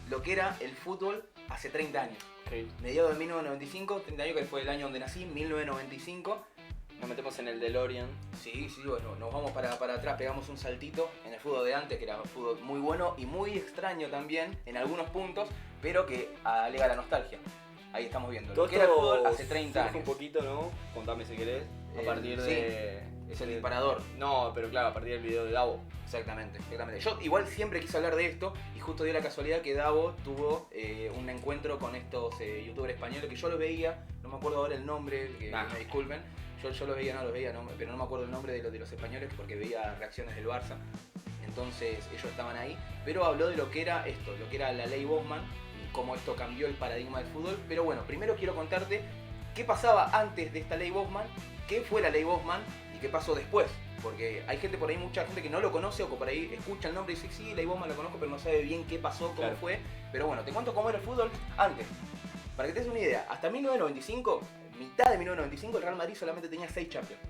lo que era el fútbol hace 30 años. Okay. Mediados de 1995, 30 años que fue el año donde nací, 1995. Nos metemos en el DeLorean. Sí, bueno, nos vamos para atrás, pegamos un saltito en el fútbol de antes, que era un fútbol muy bueno y muy extraño también en algunos puntos, pero que alega la nostalgia. Ahí estamos viendo. Lo que era el fútbol hace 30 años. Un poquito, ¿no? Contame si querés. A partir de... Es el disparador. No, pero claro, a partir del video de Davo. Exactamente. Yo igual siempre quise hablar de esto y justo dio la casualidad que Davo tuvo un encuentro con estos youtubers españoles que yo los veía, no me acuerdo ahora el nombre, que me disculpen. Yo los veía, pero no me acuerdo el nombre de los españoles porque veía reacciones del Barça. Entonces ellos estaban ahí, pero habló de lo que era esto, lo que era la ley Bosman y cómo esto cambió el paradigma del fútbol. Pero bueno, primero quiero contarte qué pasaba antes de esta ley Bosman, qué fue la ley Bosman y qué pasó después. Porque hay gente por ahí, mucha gente que no lo conoce o que por ahí escucha el nombre y dice, sí, ley Bosman lo conozco, pero no sabe bien qué pasó, cómo fue. Pero bueno, te cuento cómo era el fútbol antes. Para que te des una idea, hasta 1995, mitad de 1995, el Real Madrid solamente tenía 6 Champions.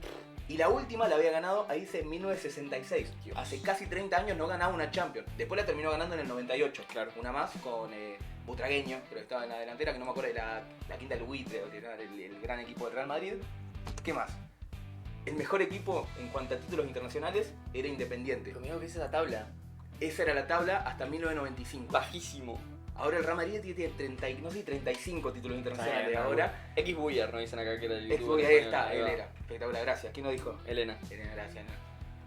Y la última la había ganado, ahí dice, en 1966. Dios. Hace casi 30 años no ganaba una Champions. Después la terminó ganando en el 98. Claro. Una más con Butragueño, pero estaba en la delantera, que no me acuerdo, de la quinta del Buitre, que era el gran equipo del Real Madrid. ¿Qué más? El mejor equipo en cuanto a títulos internacionales era Independiente. Pero mirá que es esa tabla. Esa era la tabla hasta 1995. Bajísimo. Ahora el Real Madrid tiene 35 títulos internacionales ahora. X Buyer nos dicen acá que era el youtuber. Ahí está, él era. Espectacular, gracias. ¿Quién nos dijo? Elena, gracias.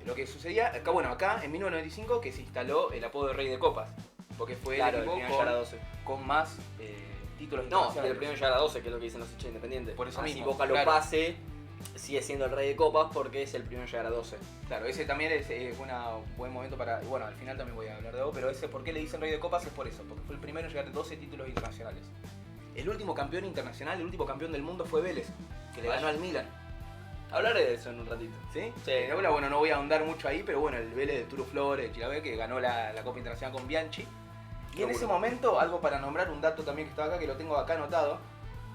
Lo que sucedía, acá en 1995 que se instaló el apodo de Rey de Copas. Porque fue claro, el equipo primero ya era 12. con más títulos No, internacionales. el primero ya era 12, que es lo que dicen los hinchas independientes. Por eso Así mismo, Boca lo pase, sigue siendo el Rey de Copas porque es el primero ya era 12. Claro, ese también es un buen momento para... Bueno, al final también voy a hablar de algo, pero ese por qué le dicen Rey de Copas es por eso, porque fue el primero en llegar a 12 títulos internacionales. El último campeón internacional, el último campeón del mundo fue Vélez, que le ganó al Milan. Hablaré de eso en un ratito. ¿Sí? Sí. Bueno, no voy a ahondar mucho ahí, pero bueno, el Vélez de Turo Flores, de Chilavé, que ganó la Copa Internacional con Bianchi. Y en ese momento, algo para nombrar, un dato también que estaba acá, que lo tengo acá anotado,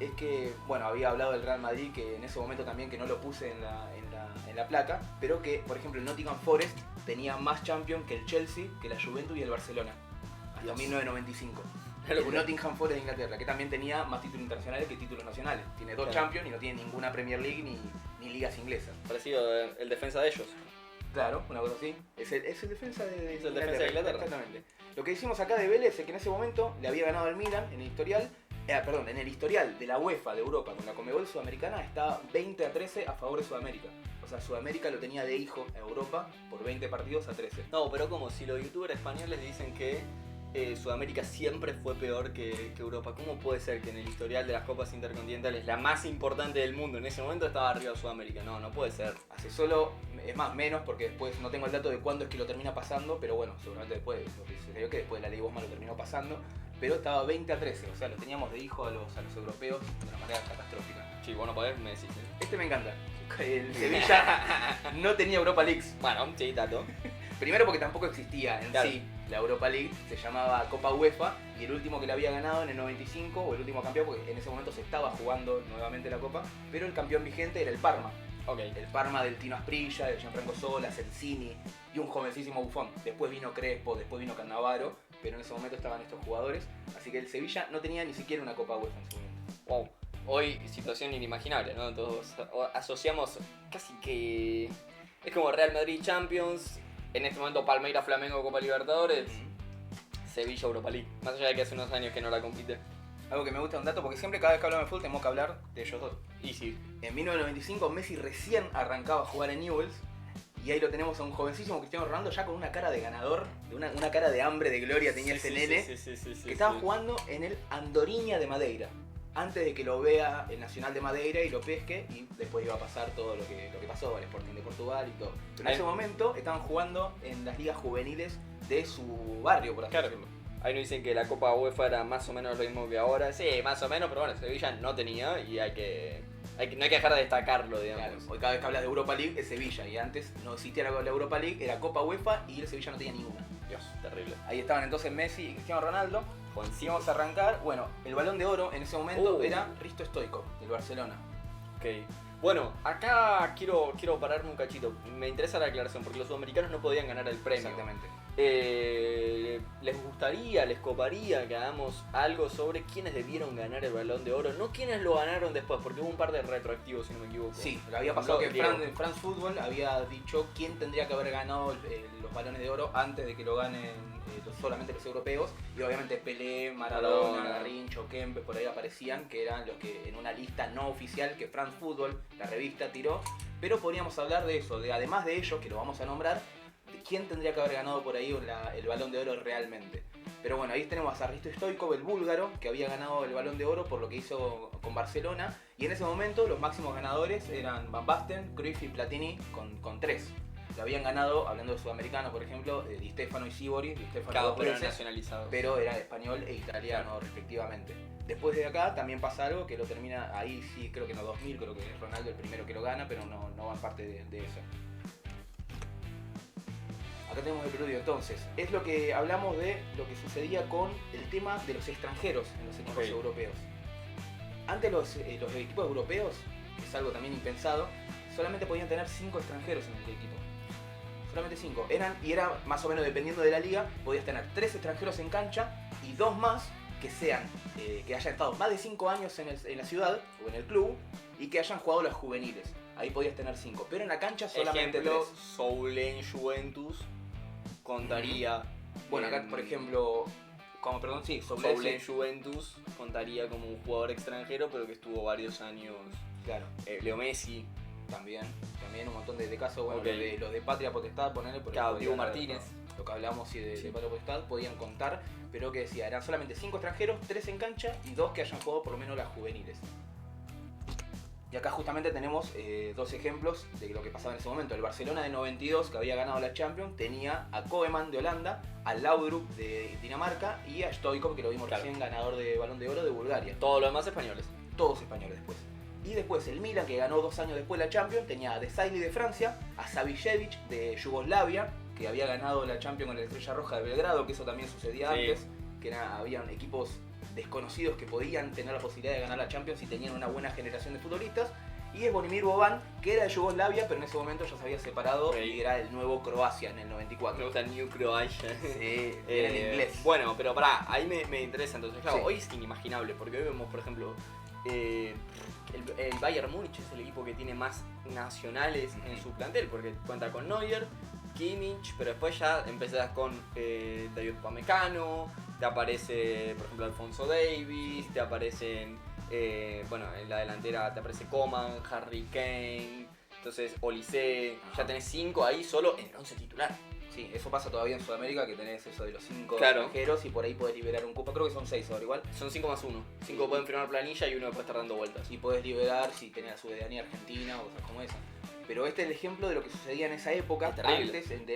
es que, bueno, había hablado del Real Madrid, que en ese momento también, que no lo puse en la placa, pero que, por ejemplo, el Nottingham Forest tenía más Champions que el Chelsea, que la Juventus y el Barcelona, hasta 1995. El Nottingham Forest de Inglaterra, que también tenía más títulos internacionales que títulos nacionales. Tiene 2 Champions y no tiene ninguna Premier League ni ligas inglesas. Parecido el defensa de ellos. Claro, una cosa así. Es el defensa de Es el defensa de Inglaterra. Exactamente. Lo que decimos acá de Vélez es que en ese momento le había ganado al Milan en el historial. En el historial de la UEFA de Europa con la Conmebol Sudamericana está 20-13 a favor de Sudamérica. O sea, Sudamérica lo tenía de hijo a Europa por 20 partidos a 13. No, pero como si los youtubers españoles dicen que Sudamérica siempre fue peor que Europa. ¿Cómo puede ser que en el historial de las Copas Intercontinentales, la más importante del mundo en ese momento, estaba arriba de Sudamérica? No puede ser. Hace solo, es más, menos, porque después no tengo el dato de cuándo es que lo termina pasando, pero bueno, seguramente después, lo que sucedió que después de la ley Bosman lo terminó pasando, pero estaba 20-13, o sea, lo teníamos de hijo a los europeos de una manera catastrófica. Sí, bueno, para ver, me decís. Este me encanta. El Sevilla no tenía Europa League. Bueno, sí, dato. Primero porque tampoco existía en Claro. sí la Europa League, se llamaba Copa UEFA y el último que la había ganado en el 95, o el último campeón, porque en ese momento se estaba jugando nuevamente la Copa, pero el campeón vigente era el Parma. Ok. El Parma del Tino Asprilla, del Gianfranco Sola, Sensini y un jovencísimo Buffon. Después vino Crespo, después vino Cannavaro, pero en ese momento estaban estos jugadores, así que el Sevilla no tenía ni siquiera una Copa UEFA en su momento. Wow. Hoy situación inimaginable, ¿no? Todos asociamos casi que... Es como Real Madrid Champions, en este momento Palmeiras Flamengo Copa Libertadores, Sevilla Europa League. Más allá de que hace unos años que no la compite. Algo que me gusta un dato, porque siempre cada vez que hablamos de fútbol tenemos que hablar de ellos dos. Y sí. En 1995 Messi recién arrancaba a jugar en Newell's y ahí lo tenemos a un jovencísimo Cristiano Ronaldo ya con una cara de ganador, de una cara de hambre, de gloria tenía ese nene, que estaba jugando en el Andorinha de Madeira. Antes de que lo vea el Nacional de Madeira y lo pesque, y después iba a pasar todo lo que pasó, el Sporting de Portugal y todo. Pero en ese momento estaban jugando en las ligas juveniles de su barrio, por así decirlo. Ahí nos dicen que la Copa UEFA era más o menos lo mismo que ahora. Sí, más o menos, pero bueno, Sevilla no tenía y no hay que dejar de destacarlo, digamos. Claro, hoy cada vez que hablas de Europa League es Sevilla, y antes no existía la Europa League, era Copa UEFA y el Sevilla no tenía ninguna. Dios, terrible. Ahí estaban entonces Messi y Cristiano Ronaldo. Juancito. Y vamos a arrancar, bueno, el Balón de Oro en ese momento era Risto Stoichkov, del Barcelona. Ok. Bueno, acá quiero pararme un cachito. Me interesa la aclaración, porque los sudamericanos no podían ganar el premio. Exactamente. ¿Les gustaría, les coparía que hagamos algo sobre quiénes debieron ganar el Balón de Oro? No quiénes lo ganaron después, porque hubo un par de retroactivos, si no me equivoco. Sí, lo había pasado que France Football había dicho quién tendría que haber ganado los Balones de Oro antes de que lo ganen solamente los europeos. Y obviamente Pelé, Maradona, Garrincha, Kempe, por ahí aparecían, que eran los que en una lista no oficial que France Football, la revista, tiró. Pero podríamos hablar de eso, de además de ellos, que lo vamos a nombrar, quién tendría que haber ganado por ahí el Balón de Oro realmente. Pero bueno, ahí tenemos a Hristo Stoichkov, el búlgaro, que había ganado el Balón de Oro por lo que hizo con Barcelona. Y en ese momento los máximos ganadores eran Van Basten, Cruyff y Platini con 3. Lo habían ganado, hablando de sudamericanos, por ejemplo, Di Stefano y Sívori. Di Stefano pero nacionalizados. Pero era español e italiano, respectivamente. Después de acá también pasa algo que lo termina, ahí sí creo que en los 2000, creo que es Ronaldo el primero que lo gana, pero no va parte de eso. Acá tenemos el preludio, entonces, es lo que hablamos de lo que sucedía con el tema de los extranjeros en los equipos europeos. Antes los equipos europeos, que es algo también impensado, solamente podían tener 5 extranjeros en el equipo. Solamente 5. Y era más o menos dependiendo de la liga, podías tener 3 extranjeros en cancha y 2 más que hayan estado más de 5 años en la ciudad o en el club y que hayan jugado los juveniles. Ahí podías tener 5, pero en la cancha solamente 3. Soulen Juventus contaría. Bueno, acá por ejemplo, Soulen Juventus contaría como un jugador extranjero, pero que estuvo varios años. Claro. Leo Messi. También un montón de casos, bueno, los de Patria Potestad, ponerle por ejemplo. Diego Martínez. Lo que hablamos de Patria Potestad, podían contar, pero que decía, eran solamente 5 extranjeros, 3 en cancha y 2 que hayan jugado por lo menos las juveniles. Y acá justamente tenemos 2 ejemplos de lo que pasaba en ese momento. El Barcelona de 92, que había ganado la Champions, tenía a Koeman de Holanda, a Laudrup de Dinamarca y a Stoichkov, que lo vimos recién, ganador de Balón de Oro de Bulgaria. Todos los demás españoles. Todos españoles después. Y después el Milan, que ganó 2 años después la Champions, tenía a Desailly de Francia, a Savicevic de Yugoslavia, que había ganado la Champions con la Estrella Roja de Belgrado, que eso también sucedía antes, que habían equipos desconocidos que podían tener la posibilidad de ganar la Champions y tenían una buena generación de futbolistas. Y es Bonimir Boban, que era de Yugoslavia, pero en ese momento ya se había separado y era el nuevo Croacia en el 94. Me gusta New Croatia. Sí, era en inglés. Bueno, pero pará, ahí me interesa entonces. Claro, hoy es inimaginable, porque hoy vemos, por ejemplo, el Bayern Múnich es el equipo que tiene más nacionales en su plantel, porque cuenta con Neuer, Kimmich, pero después ya empezás con David Upamecano, te aparece, por ejemplo, Alphonso Davies, te aparecen, en la delantera te aparece Coman, Harry Kane, entonces Olise, ya tenés 5 ahí solo en el 11 titular. Sí, eso pasa todavía en Sudamérica, que tenés eso de los 5 extranjeros y por ahí podés liberar un cupo. Creo que son 6 ahora igual. Son 5 más 1. 5 pueden firmar planilla y uno puede estar dando vueltas. Y podés liberar si tenés la ciudadanía argentina o cosas como esa. Pero este es el ejemplo de lo que sucedía en esa época,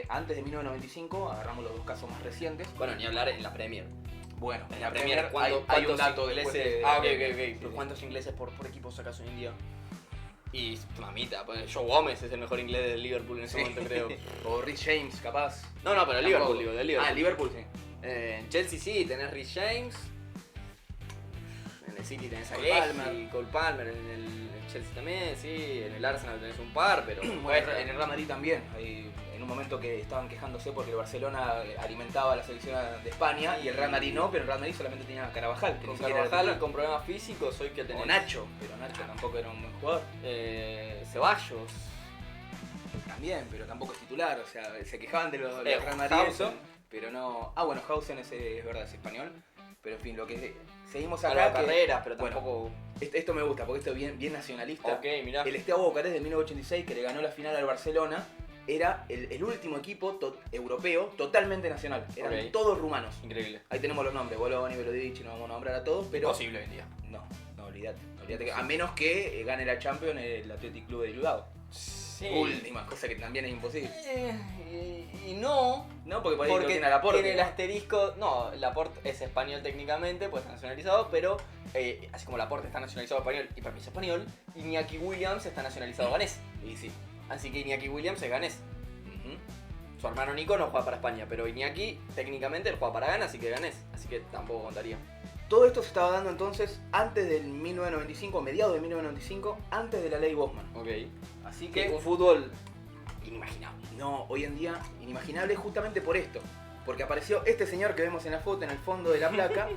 antes de 1995, agarramos los 2 casos más recientes. Bueno, ni hablar en la Premier. Bueno, en la Premier hay un dato ingleses. Ok. ¿Cuántos ingleses por equipo sacas hoy en día? Y mamita, pues Joe Gómez es el mejor inglés del Liverpool en ese momento, creo. O Rhys James, capaz. No, pero Liverpool, digo, del Liverpool. Liverpool, sí. En Chelsea sí, tenés Rhys James. En el City tenés a Cole Palmer. En el Chelsea también, sí. En el Arsenal tenés un par, pero... Bueno, en el Real Madrid también. En un momento que estaban quejándose porque el Barcelona alimentaba a la selección de España y el Real Madrid no, pero el Real Madrid solamente tenía a Carvajal. Con Carvajal con problemas físicos hoy que tenés... O Nacho, pero Nacho tampoco era un buen jugador. Ceballos. También, pero tampoco es titular, o sea, se quejaban de los Real Madrid, pero no... bueno, Hausen es verdad, es español, pero en fin, lo que seguimos acá... carreras, pero tampoco... Bueno, esto me gusta, porque esto es bien nacionalista. Ok, mirá. El Steaua Bucarest de 1986, que le ganó la final al Barcelona, era el último equipo europeo totalmente nacional. Eran todos rumanos. Increíble. Ahí tenemos los nombres, Bologna, Velodic, no vamos a nombrar a todos, pero... Imposible hoy en día. No, olvídate que a menos que gane la Champions el Athletic Club de Bilbao. Sí. Última cosa que también es imposible. Y no, porque por ahí no tiene a Laporte. Tiene el asterisco. No, Laporte es español técnicamente, pues está nacionalizado, pero así como Laporte está nacionalizado español y para mí es español, Iñaki Williams está nacionalizado ganés. Y sí. Así que Iñaki Williams es ganés. Su hermano Nico no juega para España, pero Iñaki técnicamente él juega para Ghana, así que ganés. Así que tampoco contaría. Todo esto se estaba dando entonces antes del 1995, mediados de 1995, antes de la ley Bosman. Ok. Así que un fútbol inimaginable. No, hoy en día inimaginable justamente por esto. porque apareció este señor que vemos en la foto en el fondo de la placa.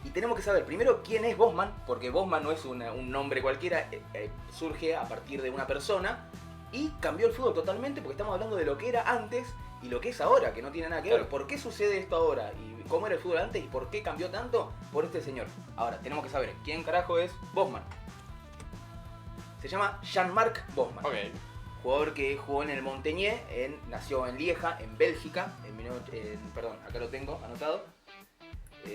Y tenemos que saber primero quién es Bosman, porque Bosman no es un nombre cualquiera, surge a partir de una persona y cambió el fútbol totalmente porque estamos hablando de lo que era antes y lo que es ahora, que no tiene nada que ver. ¿Por qué sucede esto ahora? ¿Y cómo era el fútbol antes? ¿Y por qué cambió tanto? Por este señor. Ahora, tenemos que saber quién carajo es Bosman. Se llama Jean-Marc Bosman. Okay. Jugador que jugó en el Montpellier, nació en Lieja, en Bélgica, perdón, acá lo tengo anotado.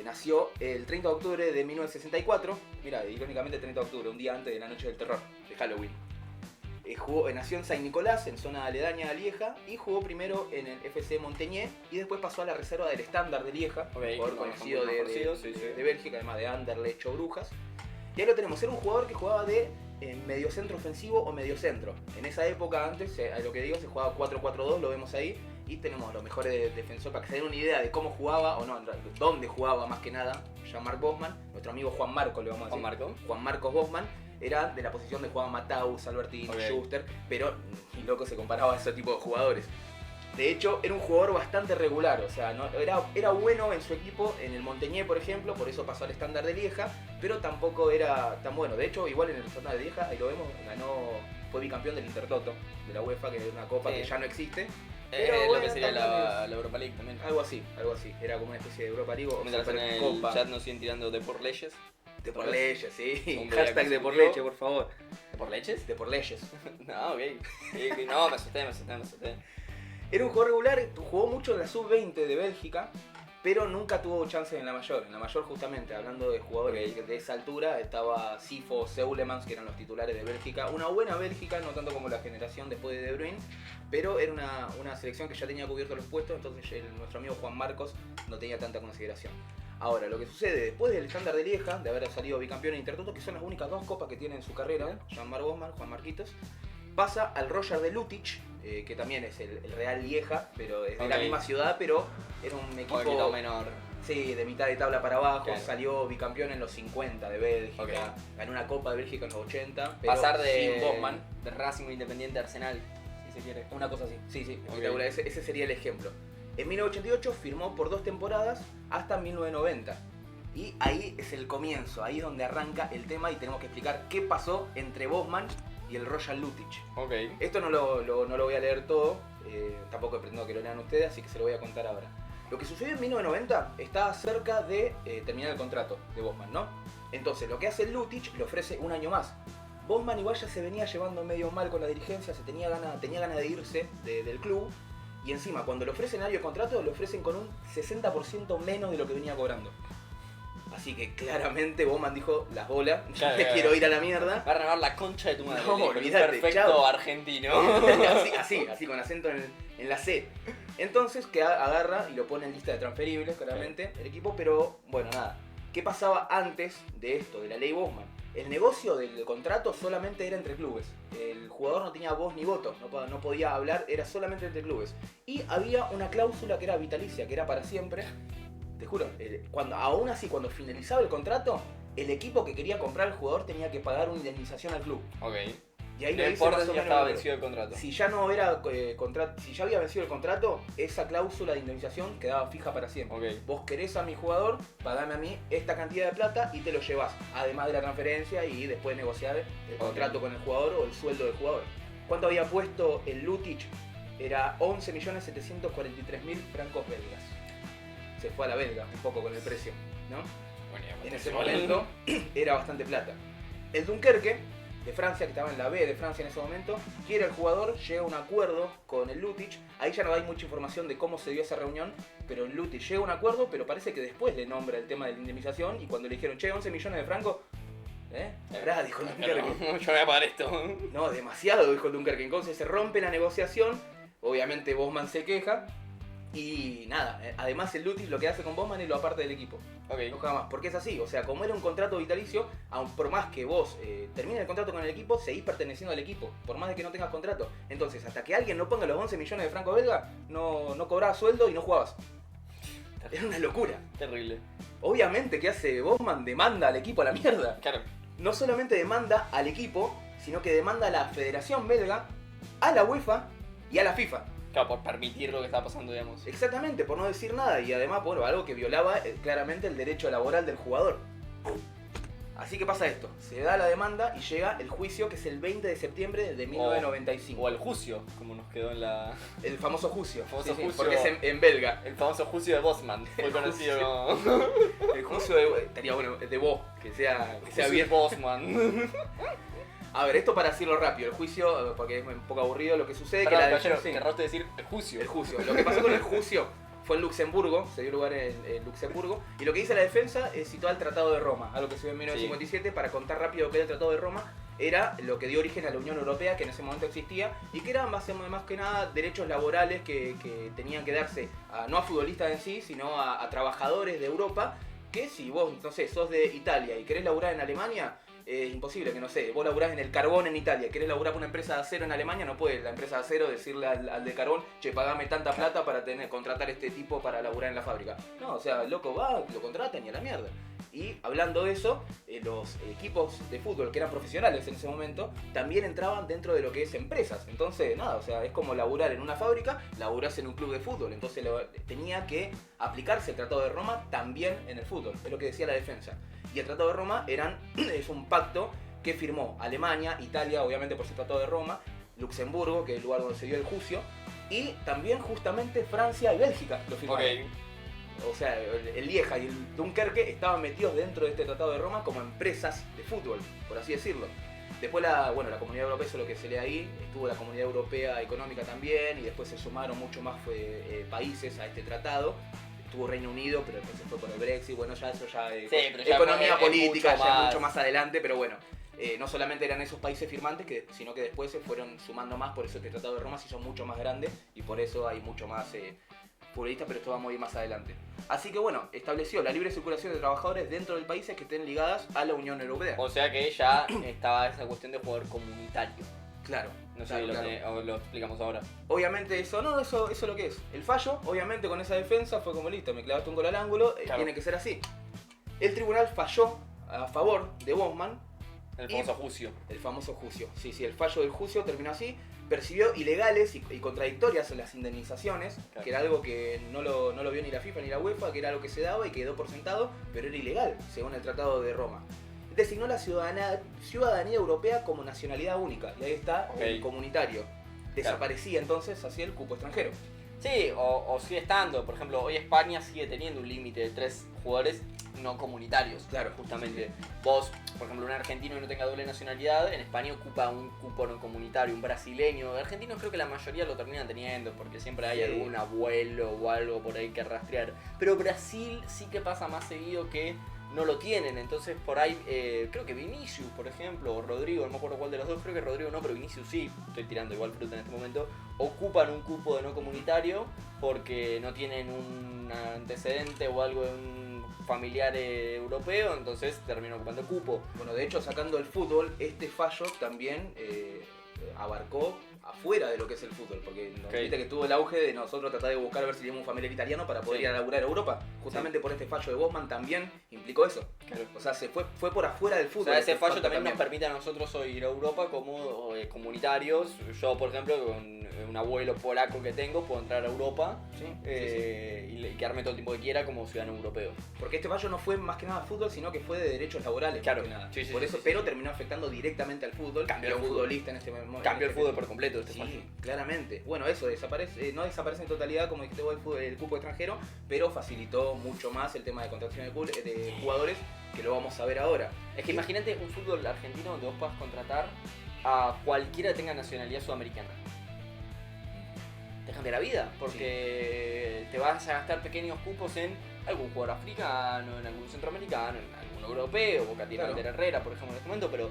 Nació el 30 de octubre de 1964, mira, irónicamente 30 de octubre, un día antes de la noche del terror, de Halloween. Nació en Saint-Nicolas, en zona aledaña a Lieja, y jugó primero en el FC Montpellier y después pasó a la reserva del Standard de Lieja, jugador conocido de Bélgica, además de Anderlecht o Brujas. Y ahí lo tenemos, era un jugador que jugaba de mediocentro ofensivo o mediocentro. En esa época antes, a lo que digo, se jugaba 4-4-2, lo vemos ahí. Y tenemos los mejores defensores para que se den una idea de cómo jugaba, o no, dónde jugaba más que nada Jean-Marc Bosman. Nuestro amigo Juan Marcos, le vamos a decir. Juan Marcos Bosman era de la posición de Juan Mataus, Albertino, Schuster, pero ni loco se comparaba a ese tipo de jugadores. De hecho, era un jugador bastante regular, o sea, era bueno en su equipo, en el Montpellier, por ejemplo, por eso pasó al Standard de Lieja, pero tampoco era tan bueno. De hecho, igual en el Standard de Lieja, ahí lo vemos, fue bicampeón del Intertoto, de la UEFA, que es una copa que ya no existe. Pero lo que sería la Europa League también. Algo así. Era como una especie de Europa League o mientras en el Copa. Chat nos siguen tirando de por leyes. De por leyes, sí. Hashtag de por leche, por favor. ¿De por leches? De por leyes. No, ok. No, me asusté. Era un jugador regular, jugó mucho en la sub-20 de Bélgica, pero nunca tuvo chances en la mayor. En la mayor, justamente, hablando de jugadores de esa altura, estaba Sifo, Seulemans, que eran los titulares de Bélgica. Una buena Bélgica, no tanto como la generación después de De Bruyne, pero era una selección que ya tenía cubiertos los puestos, entonces nuestro amigo Juan Marcos no tenía tanta consideración. Ahora, lo que sucede después del Standard de Lieja, de haber salido bicampeón en Intertoto, que son las únicas dos copas que tiene en su carrera, Jean-Marc Bosman, Juan Marquitos, pasa al Roger de Lutich, que también es el Real Lieja, pero es de la misma ciudad, pero era un equipo menor. Sí, de mitad de tabla para abajo, salió bicampeón en los 50 de Bélgica, ganó una Copa de Bélgica en los 80, pero pasar sin Bosman. De Racing Independiente a Arsenal, si se quiere. Una cosa así, sí, espectacular, ese sería el ejemplo. En 1988 firmó por 2 temporadas hasta 1990. Y ahí es el comienzo, ahí es donde arranca el tema y tenemos que explicar qué pasó entre Bosman y el Royal Lutich. Esto no lo voy a leer todo, tampoco pretendo que lo lean ustedes, así que se lo voy a contar ahora. Lo que sucedió en 1990 está cerca de terminar el contrato de Bosman, ¿no? Entonces lo que hace el Lutich le ofrece un año más. Bosman igual ya se venía llevando medio mal con la dirigencia, tenía ganas de irse del club. Y encima, cuando le ofrecen año de contrato, le ofrecen con un 60% menos de lo que venía cobrando. Así que claramente Bosman dijo, las bolas, quiero ir a la mierda. Va a renovar la concha de tu madre. No, olvidate, perfecto chao. Argentino. así, con acento en la C. Entonces, que agarra y lo pone en lista de transferibles, claramente, el equipo. Pero, bueno, nada. ¿Qué pasaba antes de esto, de la ley Bosman? El negocio del contrato solamente era entre clubes. El jugador no tenía voz ni voto, no podía hablar, era solamente entre clubes. Y había una cláusula que era vitalicia, que era para siempre. Te juro, aún así, cuando finalizaba el contrato, el equipo que quería comprar al jugador tenía que pagar una indemnización al club. Y ahí no importa si ya estaba vencido el contrato. Si ya no era si ya había vencido el contrato, esa cláusula de indemnización quedaba fija para siempre. Vos querés a mi jugador, pagame a mí esta cantidad de plata y te lo llevas, además de la transferencia y después negociar el contrato con el jugador o el sueldo del jugador. ¿Cuánto había puesto el Lutich? Era 11.743.000 francos belgas. Se fue a la belga un poco con el precio, ¿no? En ese momento era bastante plata. El Dunkerque de Francia, que estaba en la B de Francia en ese momento, quiere al jugador, llega a un acuerdo con el Lutich. Ahí ya no hay mucha información de cómo se dio esa reunión, pero el Lutich llega a un acuerdo, pero parece que después le nombra el tema de la indemnización y cuando le dijeron, 11 millones de francos, dijo el Dunkerque. Yo voy a pagar esto. No, demasiado, dijo el Dunkerque. Entonces se rompe la negociación, obviamente Bosman se queja. Y nada, además el Lutich lo que hace con Bosman es lo aparte del equipo. No juega más, porque es así, o sea, como era un contrato vitalicio, aun por más que vos termines el contrato con el equipo, seguís perteneciendo al equipo, por más de que no tengas contrato. Entonces, hasta que alguien no ponga los 11 millones de francos belga, no cobrabas sueldo y no jugabas. Era una locura. Terrible. Obviamente, ¿qué hace Bosman? Demanda al equipo a la mierda. Claro. No solamente demanda al equipo, sino que demanda a la Federación Belga, a la UEFA y a la FIFA. Claro, por permitir lo que estaba pasando, digamos. Exactamente, por no decir nada. Y además, bueno, algo que violaba claramente el derecho laboral del jugador. Así que pasa esto, se da la demanda y llega el juicio, que es el 20 de septiembre de 1995. O el juicio, como nos quedó en la... El famoso juicio. El famoso juicio, porque es en belga. El famoso juicio de Bosman, muy conocido como... El juicio de... Estaría bueno, de vos, que sea bien. Bosman. A ver, esto para decirlo rápido, el juicio, porque es un poco aburrido, lo que sucede Perdón, que la caballero, sí, querrás decir el juicio. el juicio. Lo que pasó con el juicio fue en Luxemburgo, se dio lugar en Luxemburgo, y lo que dice la defensa es citó al Tratado de Roma, algo que se dio en 1957, para contar rápido lo que era el Tratado de Roma, era lo que dio origen a la Unión Europea, que en ese momento existía, y que eran más que nada derechos laborales que tenían que darse, no a futbolistas en sí, sino a trabajadores de Europa, que si vos, no sé, sos de Italia y querés laburar en Alemania, es imposible que, no sé, vos laburás en el carbón en Italia, querés laburar por una empresa de acero en Alemania, no puede la empresa de acero decirle al de carbón, che, pagame tanta plata para contratar a este tipo para laburar en la fábrica. No, o sea, el loco va, lo contratan y a la mierda. Y hablando de eso, los equipos de fútbol que eran profesionales en ese momento, también entraban dentro de lo que es empresas. Entonces, nada, o sea, es como laburar en una fábrica, laburás en un club de fútbol. Entonces tenía que aplicarse el Tratado de Roma también en el fútbol, es lo que decía la defensa. Y el Tratado de Roma es un pacto que firmó Alemania, Italia, obviamente por ese Tratado de Roma, Luxemburgo, que es el lugar donde se dio el juicio, y también justamente Francia y Bélgica lo firmaron. Okay. O sea, el Lieja y el Dunkerque estaban metidos dentro de este Tratado de Roma como empresas de fútbol, por así decirlo. Después la Comunidad Europea, eso es lo que se lee ahí, estuvo la Comunidad Europea Económica también, y después se sumaron mucho más países a este tratado. Estuvo Reino Unido, pero después se fue por el Brexit, bueno, ya eso ya es economía política, ya mucho más adelante, pero bueno. No solamente eran esos países firmantes, sino que después se fueron sumando más, por eso este Tratado de Roma se hizo mucho más grande y por eso hay mucho más futbolistas, pero esto vamos a ir más adelante. Así que bueno, estableció la libre circulación de trabajadores dentro del país que estén ligadas a la Unión Europea. O sea que ya estaba esa cuestión de jugador comunitario. Claro. No sé si lo explicamos ahora. Obviamente eso es lo que es. El fallo, obviamente con esa defensa fue como listo, me clavaste un gol al ángulo, claro. Tiene que ser así. El tribunal falló a favor de Bosman. El famoso juicio. El famoso juicio. Sí, el fallo del juicio terminó así. Percibió ilegales y contradictorias las indemnizaciones, claro. Que era algo que no lo vio ni la FIFA ni la UEFA, que era algo que se daba y quedó por sentado, pero era ilegal, según el Tratado de Roma. Designó la ciudadanía europea como nacionalidad única, y ahí está el comunitario. Desaparecía entonces así el cupo extranjero. Sí, o sigue estando. Por ejemplo, hoy España sigue teniendo un límite de 3 jugadores no comunitarios. Claro, justamente. Sí. Vos, por ejemplo, un argentino que no tenga doble nacionalidad, en España ocupa un cupo no comunitario, un brasileño. Argentinos creo que la mayoría lo terminan teniendo, porque siempre hay algún abuelo o algo por ahí que rastrear. Pero Brasil sí que pasa más seguido que no lo tienen, entonces por ahí creo que Vinicius, por ejemplo, o Rodrigo, no me acuerdo cuál de los dos, creo que Rodrigo no, pero Vinicius sí, estoy tirando igual fruta en este momento, ocupan un cupo de no comunitario porque no tienen un antecedente o algo de un familiar europeo, entonces terminan ocupando el cupo. Bueno, de hecho, sacando el fútbol, este fallo también abarcó afuera de lo que es el fútbol, porque viste que tuvo el auge de nosotros tratar de buscar a ver si teníamos un familiar italiano para poder ir a laburar a Europa. Justamente por este fallo de Bosman también implicó eso. Claro. O sea, se fue por afuera del fútbol. O sea, ese fallo también nos permite a nosotros hoy ir a Europa como comunitarios. Yo, por ejemplo, con un abuelo polaco que tengo, puedo entrar a Europa y quedarme todo el tiempo que quiera como ciudadano europeo. Porque este fallo no fue más que nada fútbol, sino que fue de derechos laborales. Claro. Más que nada. Por eso, pero terminó afectando directamente al fútbol. Cambió el futbolista en este momento. Cambió el fútbol por completo. Claramente. Bueno, eso no desaparece en totalidad, como dijiste vos, el cupo extranjero, pero facilitó mucho más el tema de contratación de jugadores, que lo vamos a ver ahora. Es que imagínate un fútbol argentino donde vos puedas contratar a cualquiera que tenga nacionalidad sudamericana. Te cambia la vida, porque te vas a gastar pequeños cupos en algún jugador africano, en algún centroamericano, en algún europeo, Boca tiene a Herrera, por ejemplo, en este momento, pero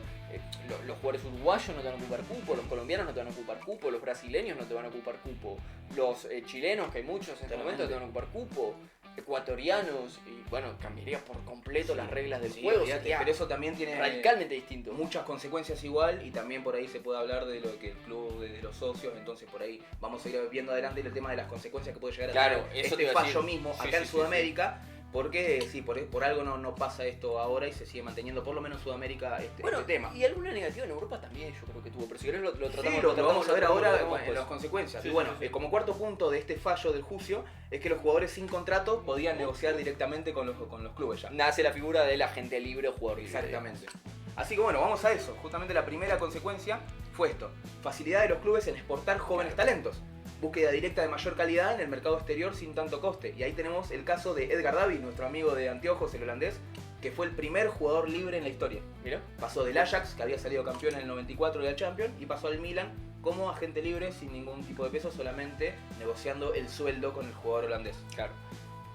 los jugadores uruguayos no te van a ocupar cupo, los colombianos no te van a ocupar cupo, los brasileños no te van a ocupar cupo, los chilenos, que hay muchos en este momento, no te van a ocupar cupo, ecuatorianos, y bueno, cambiaría por completo las reglas del juego, pero eso también tiene radicalmente distinto. Muchas consecuencias igual, y también por ahí se puede hablar de lo que el club, de los socios, entonces por ahí vamos a ir viendo adelante el tema de las consecuencias que puede llegar a tener eso este fallo mismo acá en Sudamérica. Porque sí, por algo no pasa esto ahora y se sigue manteniendo, por lo menos en Sudamérica, este tema. Y alguna negativa en Europa también yo creo que tuvo, pero si querés lo tratamos. Sí, lo vamos a ver ahora en las consecuencias. Sí, y bueno, sí. Como cuarto punto de este fallo del juicio es que los jugadores sin contrato podían negociar directamente con los clubes ya. Nace la figura del agente libre o jugador libre. Exactamente. Así que bueno, vamos a eso. Justamente la primera consecuencia fue esto. Facilidad de los clubes en exportar jóvenes talentos. Búsqueda directa de mayor calidad en el mercado exterior sin tanto coste. Y ahí tenemos el caso de Edgar Davids, nuestro amigo de anteojos, el holandés, que fue el primer jugador libre en la historia. Mira. Pasó del Ajax, que había salido campeón en el 94 de la Champions, y pasó al Milan como agente libre sin ningún tipo de peso, solamente negociando el sueldo con el jugador holandés. Claro.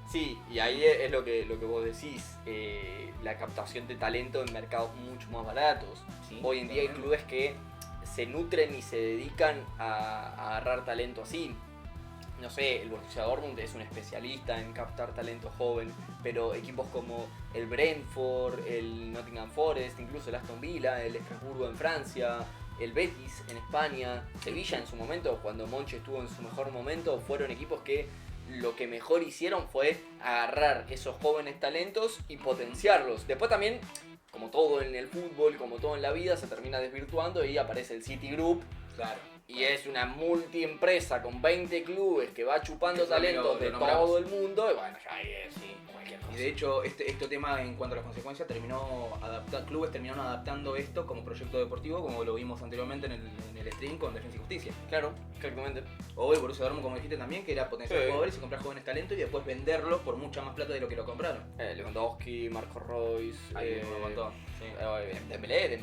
Sí, y ahí es lo que vos decís, la captación de talento en mercados mucho más baratos. Sí, hoy en día hay clubes que se nutren y se dedican a agarrar talento así. No sé, el Borussia Dortmund es un especialista en captar talento joven, pero equipos como el Brentford, el Nottingham Forest, incluso el Aston Villa, el Estrasburgo en Francia, el Betis en España, Sevilla en su momento, cuando Monchi estuvo en su mejor momento, fueron equipos que lo que mejor hicieron fue agarrar esos jóvenes talentos y potenciarlos. Después también, como todo en el fútbol, como todo en la vida, se termina desvirtuando y aparece el City Group. Claro. Y es una multiempresa con 20 clubes que va chupando talentos de nombramos. todo el mundo. Y bueno, ya ahí es cualquier cosa. Y de hecho, este tema en cuanto a las consecuencias clubes terminaron adaptando esto como proyecto deportivo, como lo vimos anteriormente en el stream con Defensa y Justicia. Claro, exactamente. O el Borussia Dortmund, como dijiste también, que era potenciar Sí. jugadores y comprar jóvenes talentos y después venderlos por mucha más plata de lo que lo compraron. Lewandowski, Marco Royce, Ahí un montón. Sí. Dembélé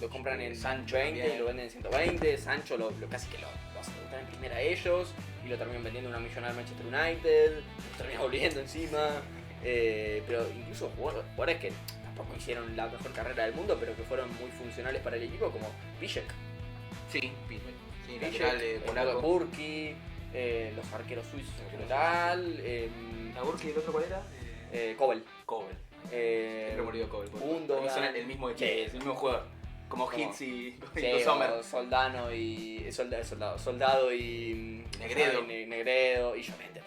lo compran en Sancho 20 también. y lo venden en 120. Sancho casi que lo hacen debutar en primera ellos y lo terminan vendiendo a una millonada al Manchester United, lo terminan volviendo encima. Pero incluso jugadores que tampoco hicieron la mejor carrera del mundo, pero que fueron muy funcionales para el equipo, como Piszczek. Sí, lateral de polaco. Burki, los arqueros suizos en general, ¿La Burki y el otro cuál era? Kobel. Cobel. Siempre me olvido Cobel. Gundogan. Son el mismo equipo, Sí. el mismo jugador. Como Hitz y Sí, Sommer. Soldado y Negredo. Negredo y Llorente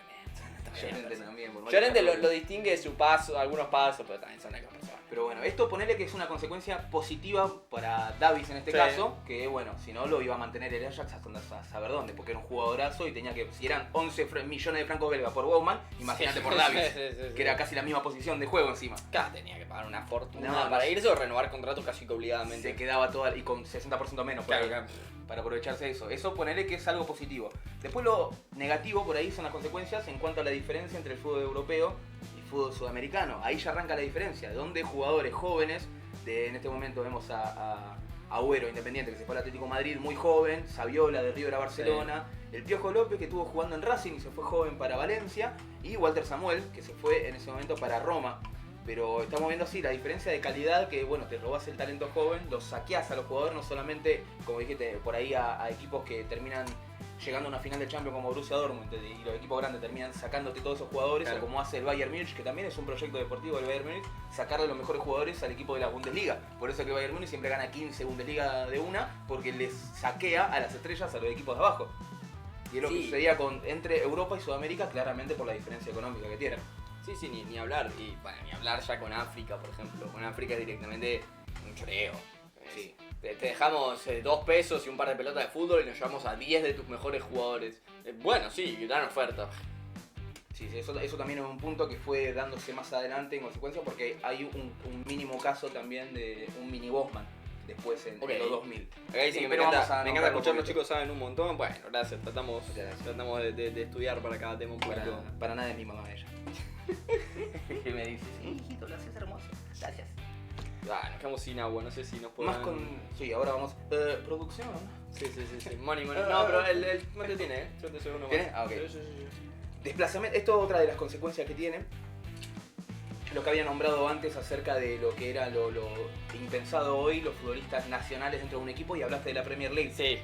Llorente también. por más Llorente que lo distingue su paso, algunos pasos, pero también son otras personas. Pero bueno, esto ponele que es una consecuencia positiva para Davids en este Sí. caso, que bueno, si no lo iba a mantener el Ajax hasta saber dónde, porque era un jugadorazo y tenía que, si eran 11 millones de francos belgas por Bowman, imagínate por Davids, que era casi la misma posición de juego encima. Acá tenía que pagar una fortuna No, para no. irse o renovar contratos casi que obligadamente. Se quedaba toda y con 60% menos por Claro, ahí, claro. para aprovecharse de eso. Eso ponele que es algo positivo. Después lo negativo por ahí son las consecuencias en cuanto a la diferencia entre el fútbol europeo y el fútbol sudamericano. Ahí ya arranca la diferencia, donde jugadores jóvenes, en este momento vemos a Agüero, Independiente, que se fue al Atlético de Madrid muy joven, Saviola de River a Barcelona, el Piojo López, que estuvo jugando en Racing y se fue joven para Valencia, y Walter Samuel, que se fue en ese momento para Roma. Pero estamos viendo así la diferencia de calidad, que bueno, te robás el talento joven, los saqueás a los jugadores, no solamente, como dijiste, por ahí a equipos que terminan llegando a una final de Champions como Borussia Dortmund y los equipos grandes terminan sacándote todos esos jugadores, Claro. o como hace el Bayern Múnich, que también es un proyecto deportivo del Bayern Múnich, sacarle los mejores jugadores al equipo de la Bundesliga. Por eso es que el Bayern Múnich siempre gana 15 Bundesliga de una, porque les saquea a las estrellas a los equipos de abajo. Y es lo que Sí. sucedía entre Europa y Sudamérica, claramente por la diferencia económica que tienen. Sí, ni hablar. Y bueno, ni hablar ya con África, por ejemplo. Con África es directamente un choreo. Sí. Te dejamos 2 pesos y un par de pelotas de fútbol y nos llevamos a 10 de tus mejores jugadores. Bueno, sí, gran oferta. Sí, eso también es un punto que fue dándose más adelante en consecuencia, porque hay un mínimo caso también de un mini Bosman después en los 2000. Acá dicen que me pero vamos encanta a escuchar, nombrarlo los un poquito. chicos saben un montón. Bueno, gracias, tratamos de estudiar para cada tema un poquito. Para nada es mi mamá ella. Que me dice, sí, hijito, lo haces hermoso. Gracias. Nos quedamos sin agua, no sé si nos podrán... Más con... Sí, ahora vamos... producción. Sí. Money. No, pero el mate tiene, yo te seguro más. ¿Tiene? Ah, ok. Sí. Desplazamiento, esto es otra de las consecuencias que tiene. Lo que había nombrado antes acerca de lo que era lo impensado hoy, los futbolistas nacionales dentro de un equipo, y hablaste de la Premier League. Sí.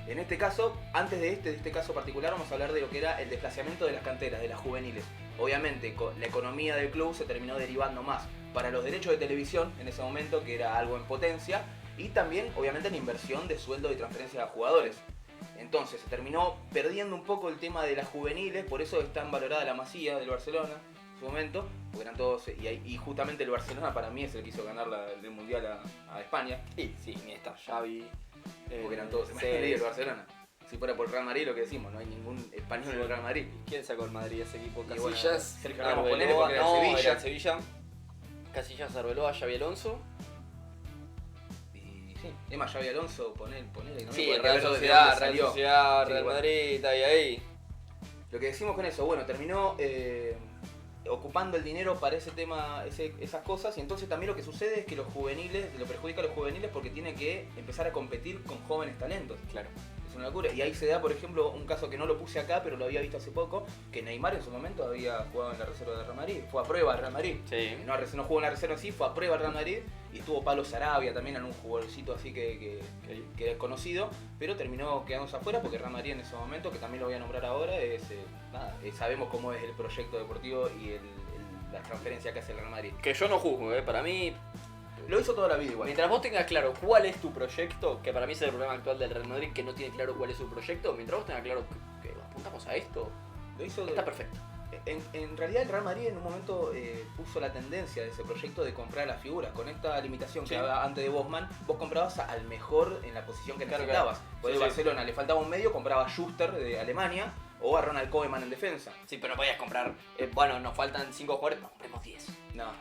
En este caso, antes de este caso particular, vamos a hablar de lo que era el desplazamiento de las canteras, de las juveniles. Obviamente, con la economía del club se terminó derivando más para los derechos de televisión en ese momento, que era algo en potencia, y también, obviamente, en inversión de sueldo y transferencia a jugadores. Entonces, se terminó perdiendo un poco el tema de las juveniles, por eso es tan valorada la Masía del Barcelona, en su momento, porque eran todos, y justamente el Barcelona para mí es el que hizo ganar el Mundial a España. Y sí, Iniesta, Xavi, porque eran todos el Madrid y el Barcelona. Si fuera por Real Madrid, lo que decimos, no hay ningún español en el Real Madrid. ¿Quién sacó el Madrid ese equipo? Y Casillas, Sergio Ramos, ponele porque era el era el Sevilla. Casillas, Arbeloa, Xavi Alonso. Y sí, es más, Xavi Alonso, ponele. No sí, Real Sociedad, Real Madrid, está ahí. Lo que decimos con eso, bueno, terminó ocupando el dinero para ese tema, esas cosas, y entonces también lo que sucede es que los juveniles, lo perjudica a los juveniles porque tiene que empezar a competir con jóvenes talentos. Claro. Es una locura. Y ahí se da, por ejemplo, un caso que no lo puse acá, pero lo había visto hace poco, que Neymar en su momento había jugado en la reserva de Real Madrid, fue a prueba de Real Madrid. Sí. No jugó en la reserva en sí, fue a prueba de Real Madrid, y estuvo Pablo Sarabia también en un jugadorcito así que es conocido, pero terminó quedándose afuera porque Real Madrid en ese momento, que también lo voy a nombrar ahora, sabemos cómo es el proyecto deportivo y la transferencia que hace el Real Madrid. Que yo no juzgo, para mí... Lo hizo toda la vida igual. Mientras vos tengas claro cuál es tu proyecto, que para mí es el problema actual del Real Madrid, que no tiene claro cuál es su proyecto, mientras vos tengas claro que apuntamos a esto, está perfecto. En realidad el Real Madrid en un momento puso la tendencia de ese proyecto de comprar las figuras. Con esta limitación que había antes de Bosman, vos comprabas al mejor en la posición que necesitabas. Por eso Barcelona le faltaba un medio, compraba a Schuster de Alemania o a Ronald Koeman en defensa. Sí, pero no podías comprar, nos faltan 5 jugadores, no, compremos 10. No,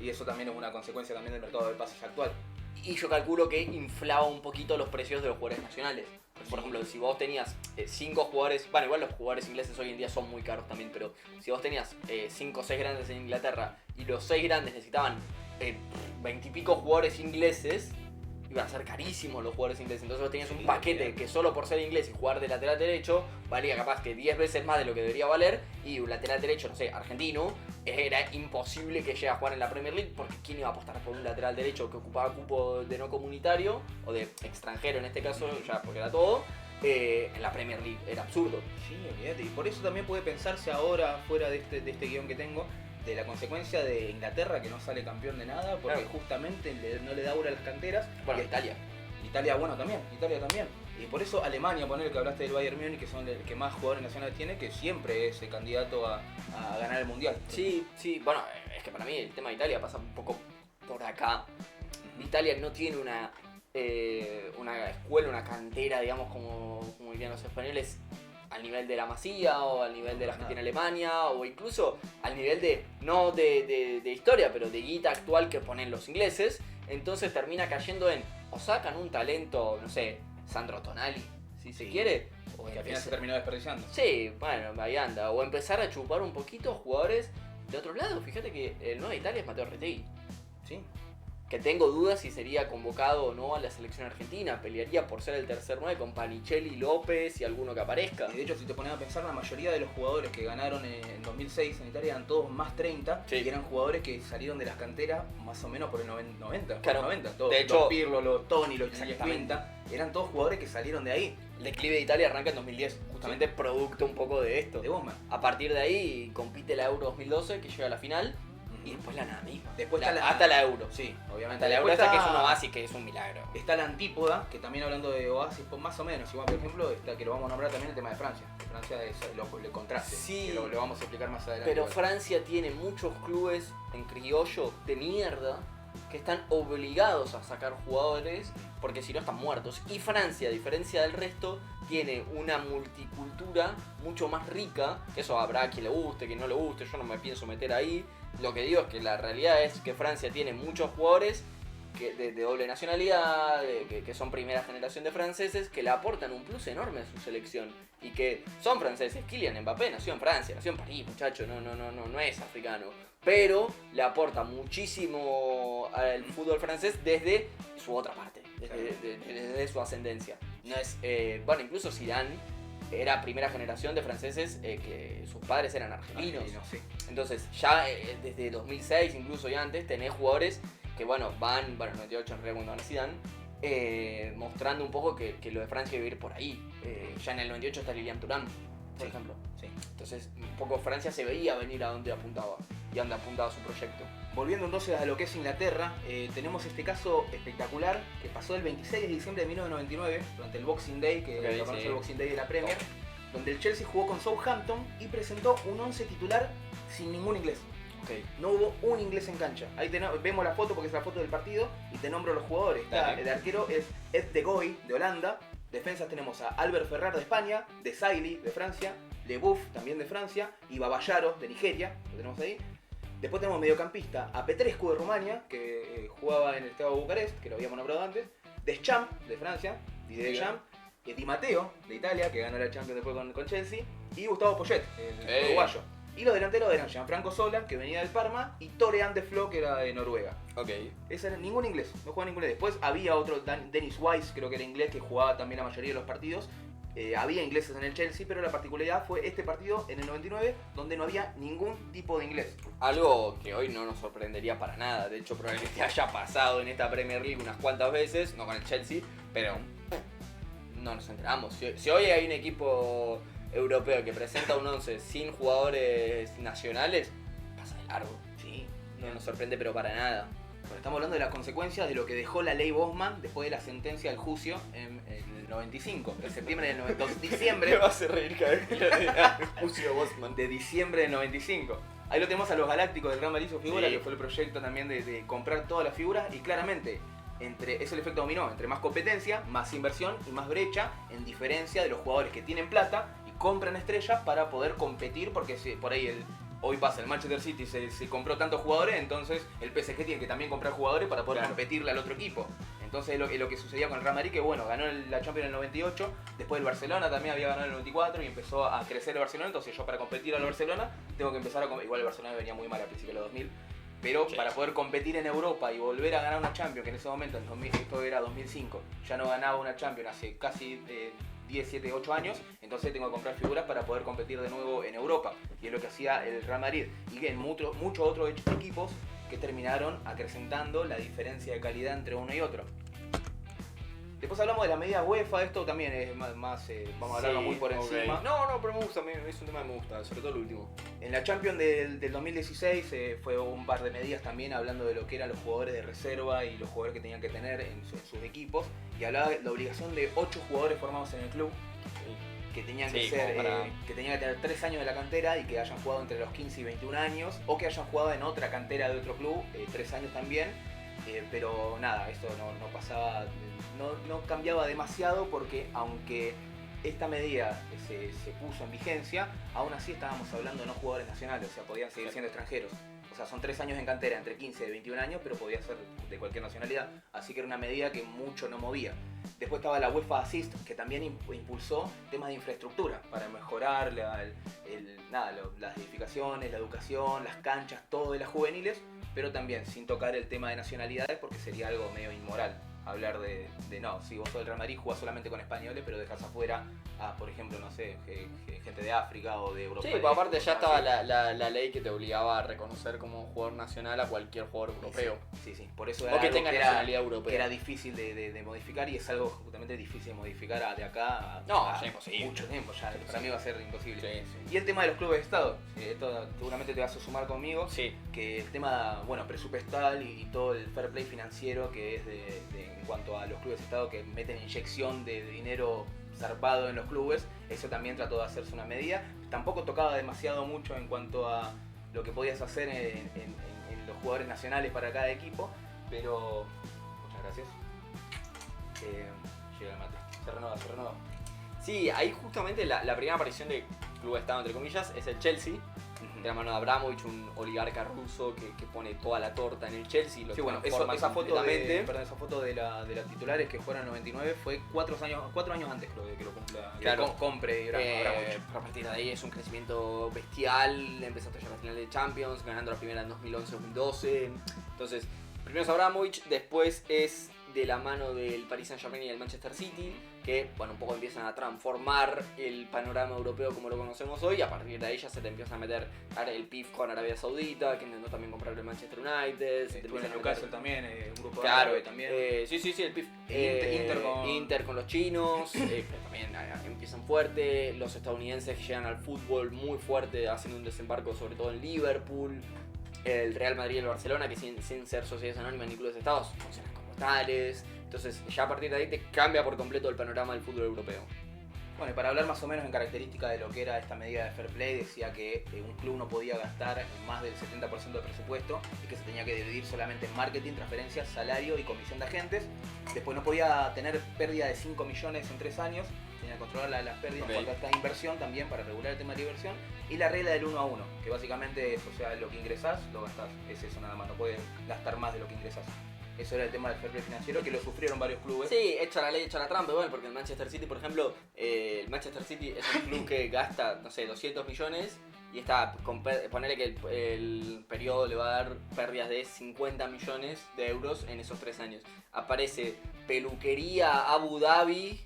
eso también es una consecuencia también del mercado de pases actual. Y yo calculo que inflaba un poquito los precios de los jugadores nacionales. Por ejemplo, si vos tenías 5 jugadores, bueno, igual los jugadores ingleses hoy en día son muy caros también, pero si vos tenías 5 o 6 grandes en Inglaterra y los 6 grandes necesitaban 20 y pico jugadores ingleses, iban a ser carísimos los jugadores ingleses. Entonces vos tenías un paquete que solo por ser inglés y jugar de lateral derecho valía capaz que 10 veces más de lo que debería valer, y un lateral derecho, no sé, argentino, era imposible que llegue a jugar en la Premier League, porque ¿quién iba a apostar por un lateral derecho que ocupaba cupo de no comunitario o de extranjero en este caso, ya porque era todo, en la Premier League? Era absurdo. Sí, olvídate. Y por eso también puede pensarse ahora, fuera de este guión que tengo, de la consecuencia de Inglaterra, que no sale campeón de nada porque justamente no le da aura a las canteras. Bueno, y Italia, bueno, también. Y por eso Alemania, poner que hablaste del Bayern Múnich, que son el que más jugadores nacionales tiene, que siempre es el candidato a ganar el Mundial. Sí, bueno, es que para mí el tema de Italia pasa un poco por acá. Italia no tiene una escuela, una cantera, digamos, como dirían los españoles, al nivel de la Masía o al nivel de las que tiene Alemania, o incluso al nivel no de historia, pero de guita actual que ponen los ingleses. Entonces termina cayendo o sacan un talento, no sé, Sandro Tonali, si se quiere, o que al final se terminó desperdiciando. Sí, bueno, ahí anda. O empezar a chupar un poquito jugadores de otro lado. Fíjate que el 9 de Italia es Matteo Retegui. Sí. Que tengo dudas si sería convocado o no a la selección argentina. Pelearía por ser el tercer 9 con Panicelli, López y alguno que aparezca. Y de hecho, si te pones a pensar, la mayoría de los jugadores que ganaron en 2006 en Italia eran todos más 30, y eran jugadores que salieron de las canteras más o menos por el 90. Claro. 90. Todos, de hecho, los Pirlo, los Toni, los Quinta, eran todos jugadores que salieron de ahí. El declive de Italia arranca en 2010, justamente producto un poco de esto. De Bosman. A partir de ahí compite la Euro 2012, que llega a la final. Y después la nada misma. Después hasta la Euro. Sí, obviamente. Hasta la Euro esa que es un oasis, que es un milagro. Está la antípoda, que también hablando de oasis, pues más o menos. Igual, por ejemplo, está, que lo vamos a nombrar también el tema de Francia. Francia es el contraste. Sí. Que lo vamos a explicar más adelante. Pero Francia tiene muchos clubes en criollo de mierda que están obligados a sacar jugadores porque si no están muertos. Y Francia, a diferencia del resto, tiene una multicultura mucho más rica. Eso habrá quien le guste, quien no le guste, yo no me pienso meter ahí. Lo que digo es que la realidad es que Francia tiene muchos jugadores de doble nacionalidad, que son primera generación de franceses, que le aportan un plus enorme a su selección. Y que son franceses. Kylian Mbappé nació en Francia, nació en París, muchacho, no es africano. Pero le aporta muchísimo al fútbol francés desde su otra parte, desde su ascendencia. No es, incluso Zidane era primera generación de franceses que sus padres eran argentinos. Sí. Entonces ya desde 2006, incluso ya antes, tenés jugadores que van, en 98 en realidad cuando van a Zidane, mostrando un poco que lo de Francia iba a ir por ahí. Ya en el 98 está Lilian Thuram, por ejemplo. Sí. Entonces un poco Francia se veía venir a dónde apuntaba y a dónde apuntaba su proyecto. Volviendo entonces a lo que es Inglaterra, tenemos este caso espectacular que pasó el 26 de diciembre de 1999, durante el Boxing Day, que lo conoce el Boxing Day de la Premier, donde el Chelsea jugó con Southampton y presentó un 11 titular sin ningún inglés. Okay. No hubo un inglés en cancha. Ahí vemos la foto porque es la foto del partido y te nombro los jugadores. El arquero es Ed de Goy de Holanda. Defensas tenemos a Albert Ferrer de España, de Sailly de Francia, Le Bouf también de Francia y Babayaro de Nigeria, lo tenemos ahí. Después tenemos mediocampista a Petrescu de Rumania, que jugaba en el Steaua Bucarest, que lo habíamos nombrado antes. Deschamps de Francia, Didier Deschamps. Di Matteo de Italia, que ganó la Champions después con Chelsea. Y Gustavo Poyet, el uruguayo. Y los delanteros eran Gianfranco Sola, que venía del Parma, y Tore Andeflo, que era de Noruega. Ok. Ese era ningún inglés, no jugaba ningún inglés. Después había otro, Dennis Wise, creo que era inglés, que jugaba también la mayoría de los partidos. Había ingleses en el Chelsea, pero la particularidad fue este partido en el 99, donde no había ningún tipo de inglés. Algo que hoy no nos sorprendería para nada. De hecho, probablemente haya pasado en esta Premier League unas cuantas veces, no con el Chelsea, pero no nos enteramos. Si hoy hay un equipo europeo que presenta un 11 sin jugadores nacionales, pasa de largo. Sí. No nos sorprende, pero para nada. Bueno, estamos hablando de las consecuencias de lo que dejó la ley Bosman después de la sentencia del juicio en el 95, en septiembre del 92, diciembre. Me va a hacer reír cada vez que lo diga. Jucio Bosman. De diciembre del 95. Ahí lo tenemos a los Galácticos del Real Madrid, su figura, Sí. que fue el proyecto también de comprar todas las figuras y claramente es el efecto dominó, entre más competencia, más inversión y más brecha, en diferencia de los jugadores que tienen plata y compran estrellas para poder competir, porque por ahí hoy pasa, el Manchester City se compró tantos jugadores, entonces el PSG tiene que también comprar jugadores para poder competirle al otro equipo. Entonces es lo que sucedía con el Real Madrid, que bueno, ganó la Champions en el 98, después el Barcelona también había ganado en el 94 y empezó a crecer el Barcelona, entonces yo para competir al Barcelona tengo que empezar igual el Barcelona venía muy mal al principio de los 2000, pero para poder competir en Europa y volver a ganar una Champions, que en ese momento, esto era 2005, ya no ganaba una Champions hace casi 10, 7, 8 años, entonces tengo que comprar figuras para poder competir de nuevo en Europa. Y es lo que hacía el Real Madrid. Y en muchos otros equipos que terminaron acrecentando la diferencia de calidad entre uno y otro. Después hablamos de la medida UEFA, esto también es más vamos a hablarlo muy por encima. No, pero me gusta, es un tema que me gusta, sobre todo el último. En la Champions del 2016 fue un par de medidas también hablando de lo que eran los jugadores de reserva y los jugadores que tenían que tener en sus equipos. Y hablaba de la obligación de 8 jugadores formados en el club, que tenían que que tenían que tener 3 años de la cantera y que hayan jugado entre los 15 y 21 años, o que hayan jugado en otra cantera de otro club, 3 años también. Pero nada, esto no pasaba, no cambiaba demasiado porque aunque esta medida se puso en vigencia, aún así estábamos hablando de no jugadores nacionales, o sea, podían seguir siendo extranjeros. O sea, son 3 años en cantera, entre 15 y 21 años, pero podía ser de cualquier nacionalidad, así que era una medida que mucho no movía. Después estaba la UEFA Assist, que también impulsó temas de infraestructura para mejorar las edificaciones, la educación, las canchas, todo de las juveniles, pero también sin tocar el tema de nacionalidades porque sería algo medio inmoral hablar de no, si vos sos del Real Madrid jugás solamente con españoles, pero dejas afuera a, por ejemplo, no sé, gente de África o de Europa. Sí, pues aparte ya estaba la ley que te obligaba a reconocer como jugador nacional a cualquier jugador europeo. Sí, por eso o era que algo tenga nacionalidad europea. Que era difícil de modificar y es algo justamente difícil de modificar de acá a imposible. Mucho tiempo, ya para mí va a ser imposible. Sí. Y el tema de los clubes de Estado, esto seguramente te vas a sumar conmigo, sí. Que el tema presupuestal y todo el fair play financiero que es en cuanto a los clubes de Estado que meten inyección de dinero zarpado en los clubes, eso también trató de hacerse una medida. Tampoco tocaba demasiado mucho en cuanto a lo que podías hacer en los jugadores nacionales para cada equipo, pero muchas gracias. Llega el mate, se renueva. Sí, ahí justamente la primera aparición de club de Estado, entre comillas, es el Chelsea. De la mano de Abramovich, un oligarca ruso que pone toda la torta en el Chelsea. Sí, bueno, esa foto de la titulares que fueron en el 99 fue 4 años antes que lo cumpla, claro. Compre Abramovich. A partir de ahí es un crecimiento bestial, empezaste ya la final de Champions, ganando la primera en 2011-2012. Entonces, primero es Abramovich, después es de la mano del Paris Saint-Germain y del Manchester City, que un poco empiezan a transformar el panorama europeo como lo conocemos hoy, y a partir de ahí ya se te empiezan a meter el PIF con Arabia Saudita, que intentó también comprar el Manchester United. Estuvo en el Newcastle también, un grupo árabe también. Sí, el PIF. Inter con los chinos, que también empiezan fuerte. Los estadounidenses llegan al fútbol muy fuerte, haciendo un desembarco sobre todo en Liverpool. El Real Madrid y el Barcelona, que sin ser sociedades anónimas ni clubes de Estados, funcionan como tales. Entonces ya a partir de ahí te cambia por completo el panorama del fútbol europeo. Bueno, y para hablar más o menos en característica de lo que era esta medida de fair play, decía que un club no podía gastar más del 70% del presupuesto y que se tenía que dividir solamente en marketing, transferencias, salario y comisión de agentes. Después no podía tener pérdida de 5 millones en 3 años, tenía que controlar las pérdidas en cuanto a esta inversión también para regular el tema de la inversión. Y la regla del 1 a 1, que básicamente es, o sea, lo que ingresás, lo gastás. Es eso nada más, no puedes gastar más de lo que ingresás. Eso era el tema del fair play financiero, que lo sufrieron varios clubes. Sí, echa la ley, echa la trampa, igual, porque el Manchester City, por ejemplo, el Manchester City es un club que gasta, no sé, 200 millones y está, ponerle que el periodo le va a dar pérdidas de 50 millones de euros en esos 3 años. Aparece Peluquería Abu Dhabi,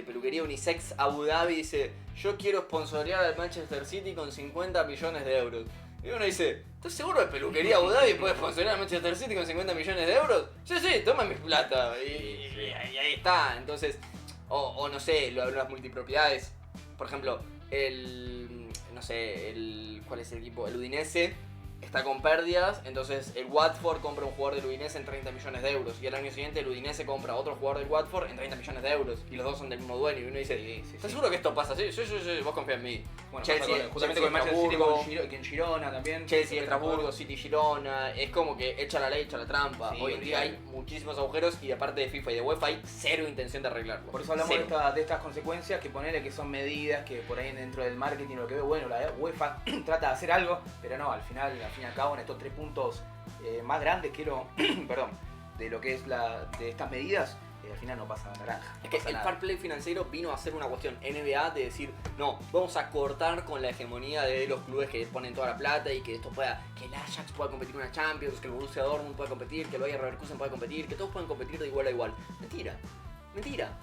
Peluquería Unisex Abu Dhabi, dice, yo quiero sponsorear al Manchester City con 50 millones de euros. Y uno dice, ¿estás seguro de Peluquería Abu Dhabi puede sponsorear a Manchester City con 50 millones de euros? Sí, toma mi plata. Y ahí está. Entonces, o no sé, las multipropiedades. Por ejemplo, ¿cuál es el equipo? El Udinese está con pérdidas, entonces el Watford compra un jugador del Udinese en 30 millones de euros y al año siguiente el Udinese compra otro jugador del Watford en 30 millones de euros y los dos son del mismo dueño y uno dice, ¿estás seguro que esto pasa? Sí, vos confía en mí. Bueno, Chelsea, justamente con el Manchester City, con Girona también. Chelsea, Estrasburgo, City, Girona, es como que echa la ley, echa la trampa. Hoy en día hay muchísimos agujeros y aparte de FIFA y de UEFA hay cero intención de arreglarlo. Por eso hablamos de estas consecuencias, que ponerle que son medidas que por ahí dentro del marketing lo que veo, bueno, la UEFA trata de hacer algo, pero no, al fin y al cabo en estos 3 puntos más grandes perdón, de lo que es de estas medidas, al final no pasa naranja. Es que el fair play financiero vino a ser una cuestión NBA de decir, no, vamos a cortar con la hegemonía de los clubes que ponen toda la plata y que esto pueda, que el Ajax pueda competir en una Champions, que el Borussia Dortmund pueda competir, que el Bayer Leverkusen pueda competir, que todos puedan competir de igual a igual. Mentira.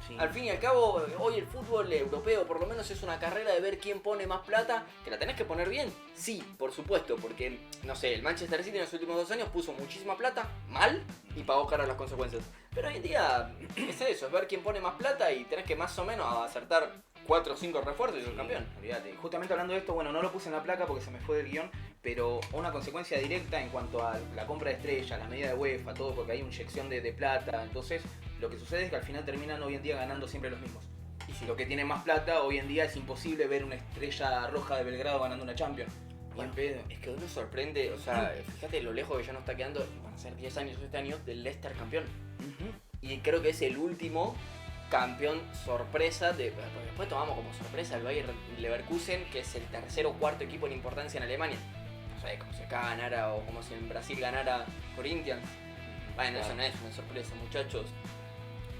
Sí. Al fin y al cabo, hoy el fútbol europeo por lo menos es una carrera de ver quién pone más plata, que la tenés que poner bien. Sí, por supuesto, porque, no sé, el Manchester City en los últimos 2 años puso muchísima plata, mal, y pagó caras las consecuencias. Pero hoy en día es eso, es ver quién pone más plata y tenés que más o menos acertar 4 o 5 refuerzos y sos campeón. Olvídate. Justamente hablando de esto, bueno, no lo puse en la placa porque se me fue del guión, pero una consecuencia directa en cuanto a la compra de estrellas, la medida de UEFA, todo, porque hay una inyección de plata, entonces lo que sucede es que al final terminan hoy en día ganando siempre los mismos. Y si lo que tiene más plata, hoy en día es imposible ver una estrella roja de Belgrado ganando una Champions. Bueno, es que uno sorprende, o sea, fíjate lo lejos que ya no está quedando, van a ser 10 años este año, del Leicester campeón. Y creo que es el último campeón sorpresa, porque después tomamos como sorpresa el Bayer Leverkusen, que es el tercer o cuarto equipo en importancia en Alemania. No sé, como si acá ganara o como si en Brasil ganara Corinthians. Bueno, eso no es una sorpresa, muchachos.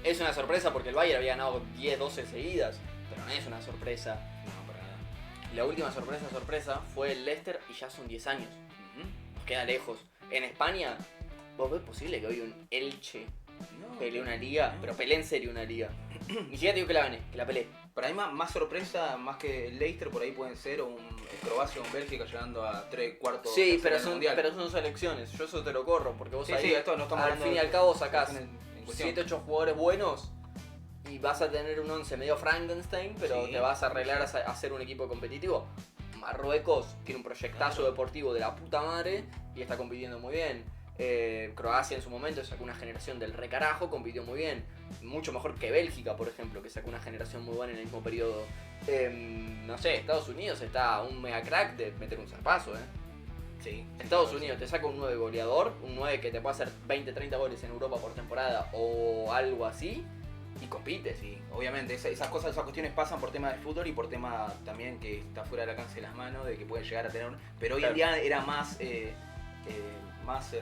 Es una sorpresa porque el Bayern había ganado 10, 12 seguidas, pero no es una sorpresa. No, para nada. La última sorpresa fue el Leicester y ya son 10 años. Nos queda lejos. En España, ¿vos ves posible que hoy un Elche pelee una liga? Pero pelee en serio una liga. Ni siquiera te digo que la gane, que la pelee. Para mí más sorpresa, más que el Leicester, por ahí pueden ser un Croacia o un Bélgica llegando a 3/4. Sí, pero son selecciones. Yo eso te lo corro, porque vos ahí, esto no estamos al fin y al cabo sacás 7, 8 jugadores buenos y vas a tener un 11 medio Frankenstein, pero te vas a arreglar a hacer un equipo competitivo. Marruecos tiene un proyectazo deportivo de la puta madre y está compitiendo muy bien. Croacia en su momento sacó una generación del recarajo, compitió muy bien. Mucho mejor que Bélgica, por ejemplo, que sacó una generación muy buena en el mismo periodo. No sé, Estados Unidos está un mega crack de meter un zarpazo, Sí. Estados Unidos te saca un 9 goleador, un 9 que te puede hacer 20, 30 goles en Europa por temporada o algo así, y compite. Sí, obviamente, esas cuestiones pasan por tema del fútbol y por tema también que está fuera del alcance de las manos, de que pueden llegar a tener pero hoy en día era más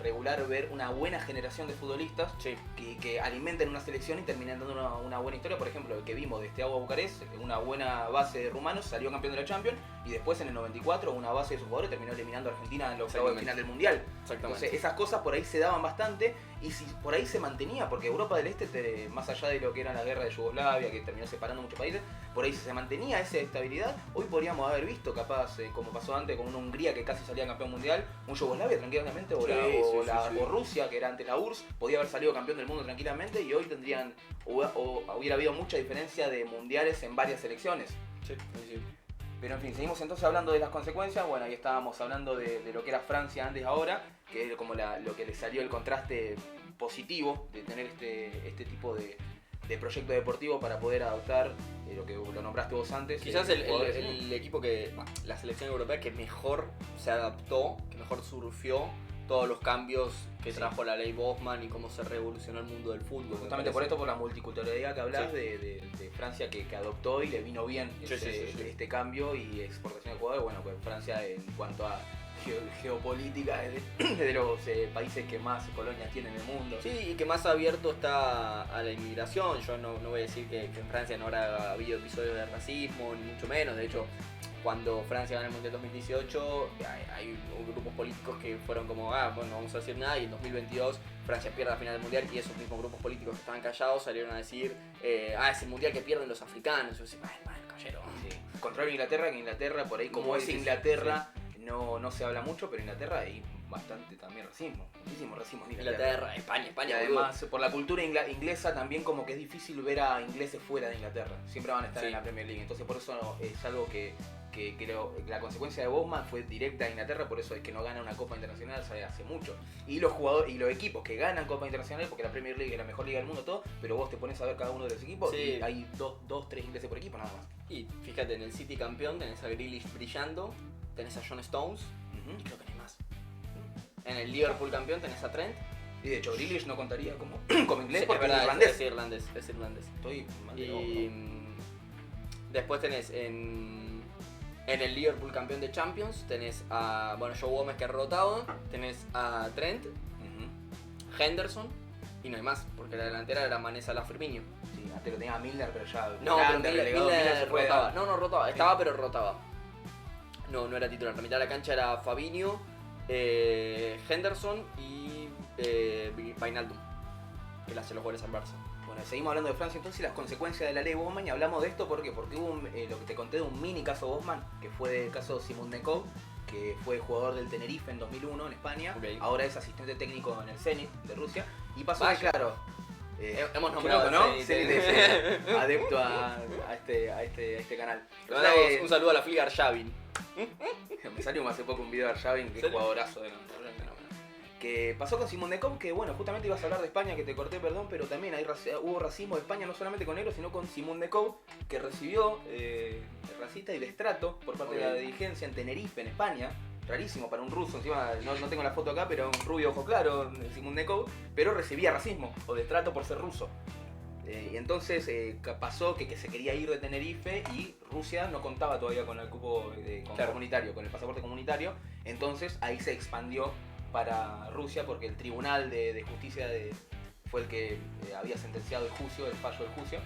regular ver una buena generación de futbolistas que alimenten una selección y terminan dando una buena historia. Por ejemplo, el que vimos de Steaua Bucarest, una buena base de rumanos, salió campeón de la Champions y después en el 94 una base de sus jugadores terminó eliminando a Argentina en los octavos de final del Mundial. Entonces esas cosas por ahí se daban bastante y si por ahí se mantenía, porque Europa del Este, más allá de lo que era la guerra de Yugoslavia, que terminó separando muchos países, por ahí si se mantenía esa estabilidad, hoy podríamos haber visto capaz, como pasó antes con una Hungría que casi salía campeón mundial, un Yugoslavia tranquilamente, o Rusia, que era antes la URSS, podía haber salido campeón del mundo tranquilamente y hoy tendrían, o hubiera habido mucha diferencia de mundiales en varias selecciones. Sí. Pero en fin, seguimos entonces hablando de las consecuencias. Bueno, ahí estábamos hablando de lo que era Francia antes ahora, que es como lo que le salió el contraste positivo de tener este tipo de proyecto deportivo para poder adoptar lo que lo nombraste vos antes. Quizás el equipo la selección europea que mejor se adaptó, que mejor surfió todos los cambios que trajo la ley Bosman y cómo se revolucionó el mundo del fútbol. Justamente por esto, por la multiculturalidad que hablas de Francia que adoptó y le vino bien este cambio y exportación de jugadores. Bueno, pues Francia en cuanto a geopolítica es de los países que más colonias tienen en el mundo. Sí, y que más abierto está a la inmigración. Yo no voy a decir que en Francia no habrá habido episodios de racismo, ni mucho menos. De hecho, cuando Francia gana el Mundial 2018, hay grupos políticos que fueron como, bueno, no vamos a decir nada, y en 2022 Francia pierde la final del Mundial y esos mismos grupos políticos que estaban callados salieron a decir, es el Mundial que pierden los africanos. Y yo decía, caballero. Sí. Contrario a Inglaterra, que Inglaterra, por ahí como es Inglaterra, no se habla mucho, pero en Inglaterra hay bastante también racismo, muchísimo racismo en Inglaterra, España. Y además, por la cultura inglesa también como que es difícil ver a ingleses fuera de Inglaterra, siempre van a estar en la Premier League, entonces por eso es algo que la consecuencia de Bosman fue directa a Inglaterra, por eso es que no gana una Copa Internacional hace mucho. Y los jugadores y los equipos que ganan Copa Internacional, porque la Premier League es la mejor liga del mundo, todo, pero vos te pones a ver cada uno de los equipos y hay dos, tres ingleses por equipo nada más. Y fíjate, en el City campeón tenés a Grealish brillando, tenés a John Stones y creo que no hay más. En el Liverpool campeón tenés a Trent. Y de hecho Grealish no contaría como inglés porque es irlandés. Es irlandés. Estoy mal de y después tenés en el Liverpool campeón de Champions, tenés a Joe Gómez que ha rotado, tenés a Trent, Henderson y no hay más, porque la delantera era Manesa La Firmino. Sí, antes lo tenía a Milner, pero ya Milner rotaba. No rotaba, estaba pero rotaba. No era titular, la mitad de la cancha era Fabinho, Henderson y Wijnaldum, que le hace los goles al Barça. Bueno, seguimos hablando de Francia, entonces las consecuencias de la ley Bosman, y hablamos de esto porque hubo lo que te conté de un mini caso Bosman, que fue el caso Simon Nekov, que fue jugador del Tenerife en 2001 en España, ahora es asistente técnico en el Zenit de Rusia, y pasó que claro, hemos nombrado, ¿no? Adepto a este canal. Un saludo a la Fliga Arshavin. Me salió hace poco un video de Arshavin, que es jugadorazo de que pasó con Simon Nekov, que bueno, justamente ibas a hablar de España, que te corté, perdón, pero también hubo racismo de España, no solamente con negros, sino con Simon Nekov, que recibió racista y destrato por parte de la dirigencia en Tenerife, en España. Rarísimo para un ruso, encima no tengo la foto acá, pero un rubio ojo claro, Simon Nekov, pero recibía racismo o destrato por ser ruso. Y entonces pasó que se quería ir de Tenerife y Rusia no contaba todavía con el cupo comunitario, con el pasaporte comunitario, entonces ahí se expandió para Rusia porque el Tribunal de Justicia fue el que había sentenciado el fallo del juicio.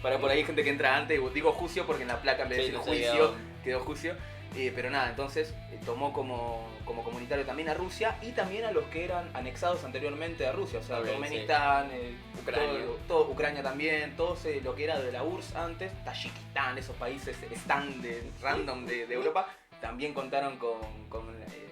Para por ahí hay gente que entra antes, digo juicio porque en la placa en vez de decir juicio quedó juicio. Pero nada, entonces tomó como comunitario también a Rusia y también a los que eran anexados anteriormente a Rusia, o sea, Turkmenistán, Ucrania también, todo lo que era de la URSS antes, Tayikistán, esos países random de Europa, también contaron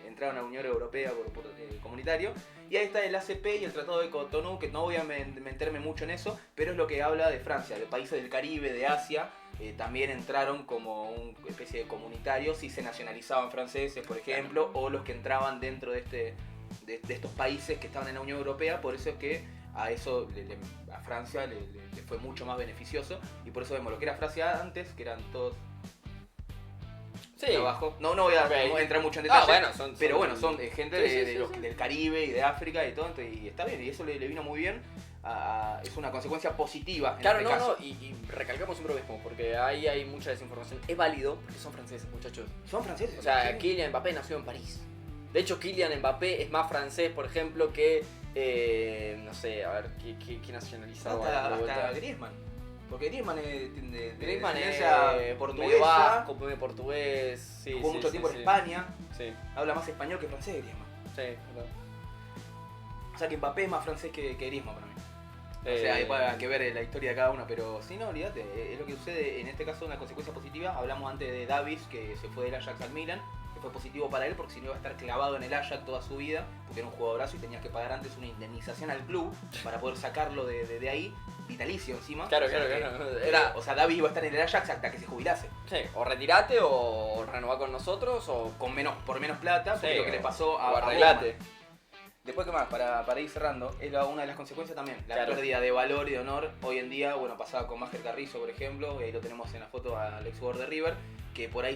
entraron a la Unión Europea por comunitario. Y ahí está el ACP y el Tratado de Cotonú, que no voy a meterme mucho en eso, pero es lo que habla de Francia, de países del Caribe, de Asia, también entraron como una especie de comunitarios y se nacionalizaban franceses, por ejemplo, o los que entraban dentro de estos países que estaban en la Unión Europea, por eso es que a Francia le fue mucho más beneficioso, y por eso vemos lo que era Francia antes, que eran todos... abajo. No voy a entrar mucho en detalle, pero son gente del Caribe y de África y todo, y está bien, y eso le vino muy bien, es una consecuencia positiva en este caso. Y recalcamos siempre lo mismo, porque ahí hay mucha desinformación, es válido, porque son franceses, muchachos. Son franceses. O sea, Kylian Mbappé nació en París. De hecho, Kylian Mbappé es más francés, por ejemplo, que, no sé, a ver, ¿qué nacionalizado? Hasta Griezmann. Porque Griezmann es de descendencia portuguesa, portugués, jugó mucho tiempo en España, habla más español que francés Griezmann. Sí, verdad. O sea que Mbappé es más francés que Griezmann para mí. O sea, hay que ver la historia de cada uno, pero sí, no, olvídate, es lo que sucede, en este caso una consecuencia positiva. Hablamos antes de Davis, que se fue del Ajax al Milan, que fue positivo para él porque si no iba a estar clavado en el Ajax toda su vida, porque era un jugadorazo y tenías que pagar antes una indemnización al club para poder sacarlo de ahí, vitalicio encima. Claro. O sea, Davis iba a estar en el Ajax hasta que se jubilase. Sí, o retirate o renová con nosotros o por menos plata, porque lo que le pasó a arreglate. Después, ¿qué más? Para ir cerrando, es una de las consecuencias también, la pérdida de valor y de honor. Hoy en día, bueno, pasaba con Máger Carrizo, por ejemplo, y ahí lo tenemos en la foto al ex jugador de River, que por ahí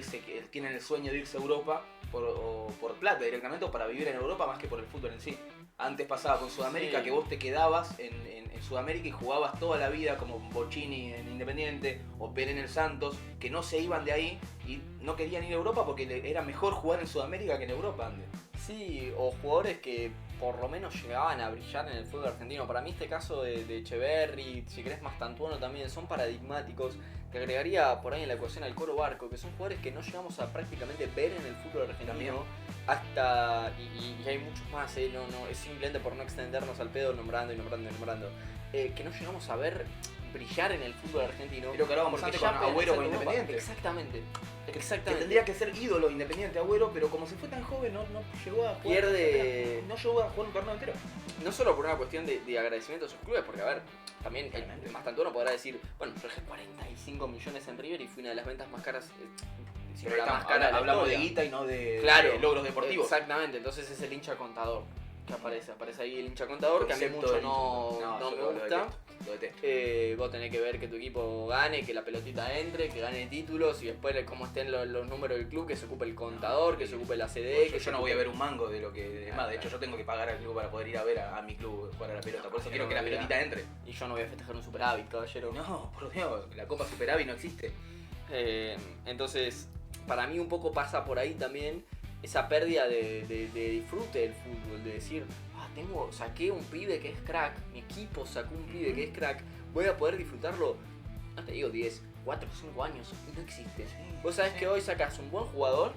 tienen el sueño de irse a Europa por plata directamente, o para vivir en Europa más que por el fútbol en sí. Antes pasaba con Sudamérica, que vos te quedabas en Sudamérica y jugabas toda la vida como Bocini en Independiente o Pelé en el Santos, que no se iban de ahí y no querían ir a Europa porque era mejor jugar en Sudamérica que en Europa antes. Sí, o jugadores que por lo menos llegaban a brillar en el fútbol argentino. Para mí este caso de Echeverri, si querés Mastantuono también, son paradigmáticos. Te agregaría por ahí en la ecuación al Coro Barco, que son jugadores que no llegamos a prácticamente ver en el fútbol argentino. También. Hasta, y hay muchos más, no, es simplemente por no extendernos al pedo nombrando. Que no llegamos a ver brillar en el fútbol argentino. Pero que hablábamos antes con Agüero con Independiente. Exactamente. Que tendría que ser ídolo Independiente Agüero, pero como se fue tan joven no llegó a jugar. No llegó a jugar un torneo entero. No solo por una cuestión de agradecimiento a sus clubes, porque a ver, también el Mastantuono podrá decir, bueno, yo dejé 45 millones en River y fui una de las ventas más caras. Si no la más cara, hablamos de guita y no de logros deportivos. Exactamente, entonces es el hincha contador que aparece ahí el hincha contador, que a mí mucho no me gusta. Lo detesto. Vos tenés que ver que tu equipo gane, que la pelotita entre, que gane títulos y después cómo estén los números del club, que se ocupe el contador, que se ocupe la CD. Yo no voy a ver un mango de lo que... Más, de hecho yo tengo que pagar al club para poder ir a ver a mi club jugar a la pelota, por eso quiero que la pelotita entre. Y yo no voy a festejar un superávit, caballero. No, por Dios, la Copa Superávit no existe. Entonces, para mí un poco pasa por ahí también esa pérdida de disfrute del fútbol, de decir, saqué un pibe que es crack, mi equipo sacó un pibe que es crack, voy a poder disfrutarlo, no te digo 10, 4 o 5 años, no existe. Vos sabés que hoy sacás un buen jugador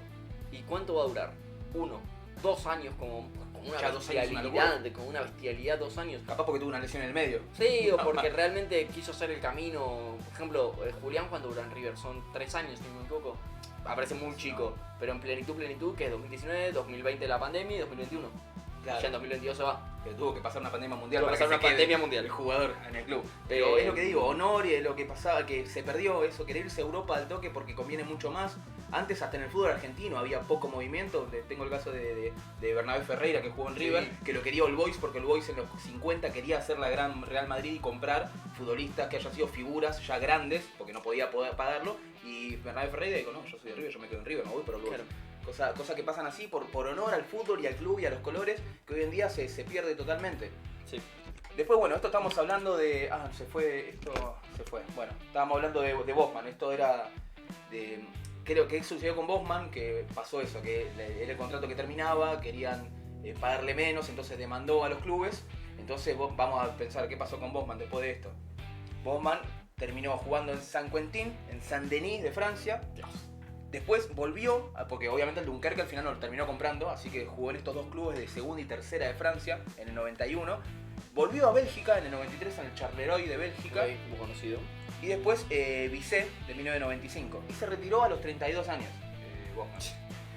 y ¿cuánto va a durar? 1, 2 años como una bestialidad, 2 años. Capaz porque tuvo una lesión en el medio. Sí, o porque realmente quiso hacer el camino. Por ejemplo, Julián cuando duró en River, son 3 años, si no me equivoco. Aparece muy chico, pero en plenitud, que es 2019, 2020 la pandemia y 2021. Claro. Ya en 2022 se va. Pero tuvo que pasar una pandemia mundial. El jugador en el club. Pero es lo que digo, honor y lo que pasaba, que se perdió eso, querer irse a Europa al toque porque conviene mucho más. Antes hasta en el fútbol argentino había poco movimiento. Tengo el caso de Bernabé Ferreira que jugó en River, que lo quería All Boys porque All Boys en los 50 quería hacer la gran Real Madrid y comprar futbolistas que hayan sido figuras ya grandes porque no podía poder pagarlo. Y Bernabé Ferreira dijo, no, yo soy de River, yo me quedo en River, me voy por All Boys. Claro. Cosas que pasan así por honor al fútbol y al club y a los colores, que hoy en día se pierde totalmente. Sí. Después, bueno, esto estamos hablando de... se fue. Bueno, estábamos hablando de Bosman. Esto era de... Creo que sucedió con Bosman, que pasó eso, que era el contrato que terminaba, querían pagarle menos, entonces demandó a los clubes. Entonces vamos a pensar qué pasó con Bosman después de esto. Bosman terminó jugando en San Quentin, en Saint-Denis de Francia. Dios. Después volvió, porque obviamente el Dunkerque al final no lo terminó comprando, así que jugó en estos dos clubes de segunda y tercera de Francia en el 91. Volvió a Bélgica en el 93 en el Charleroi de Bélgica. Muy conocido. Y después Vissé de 1995. Y se retiró a los 32 años.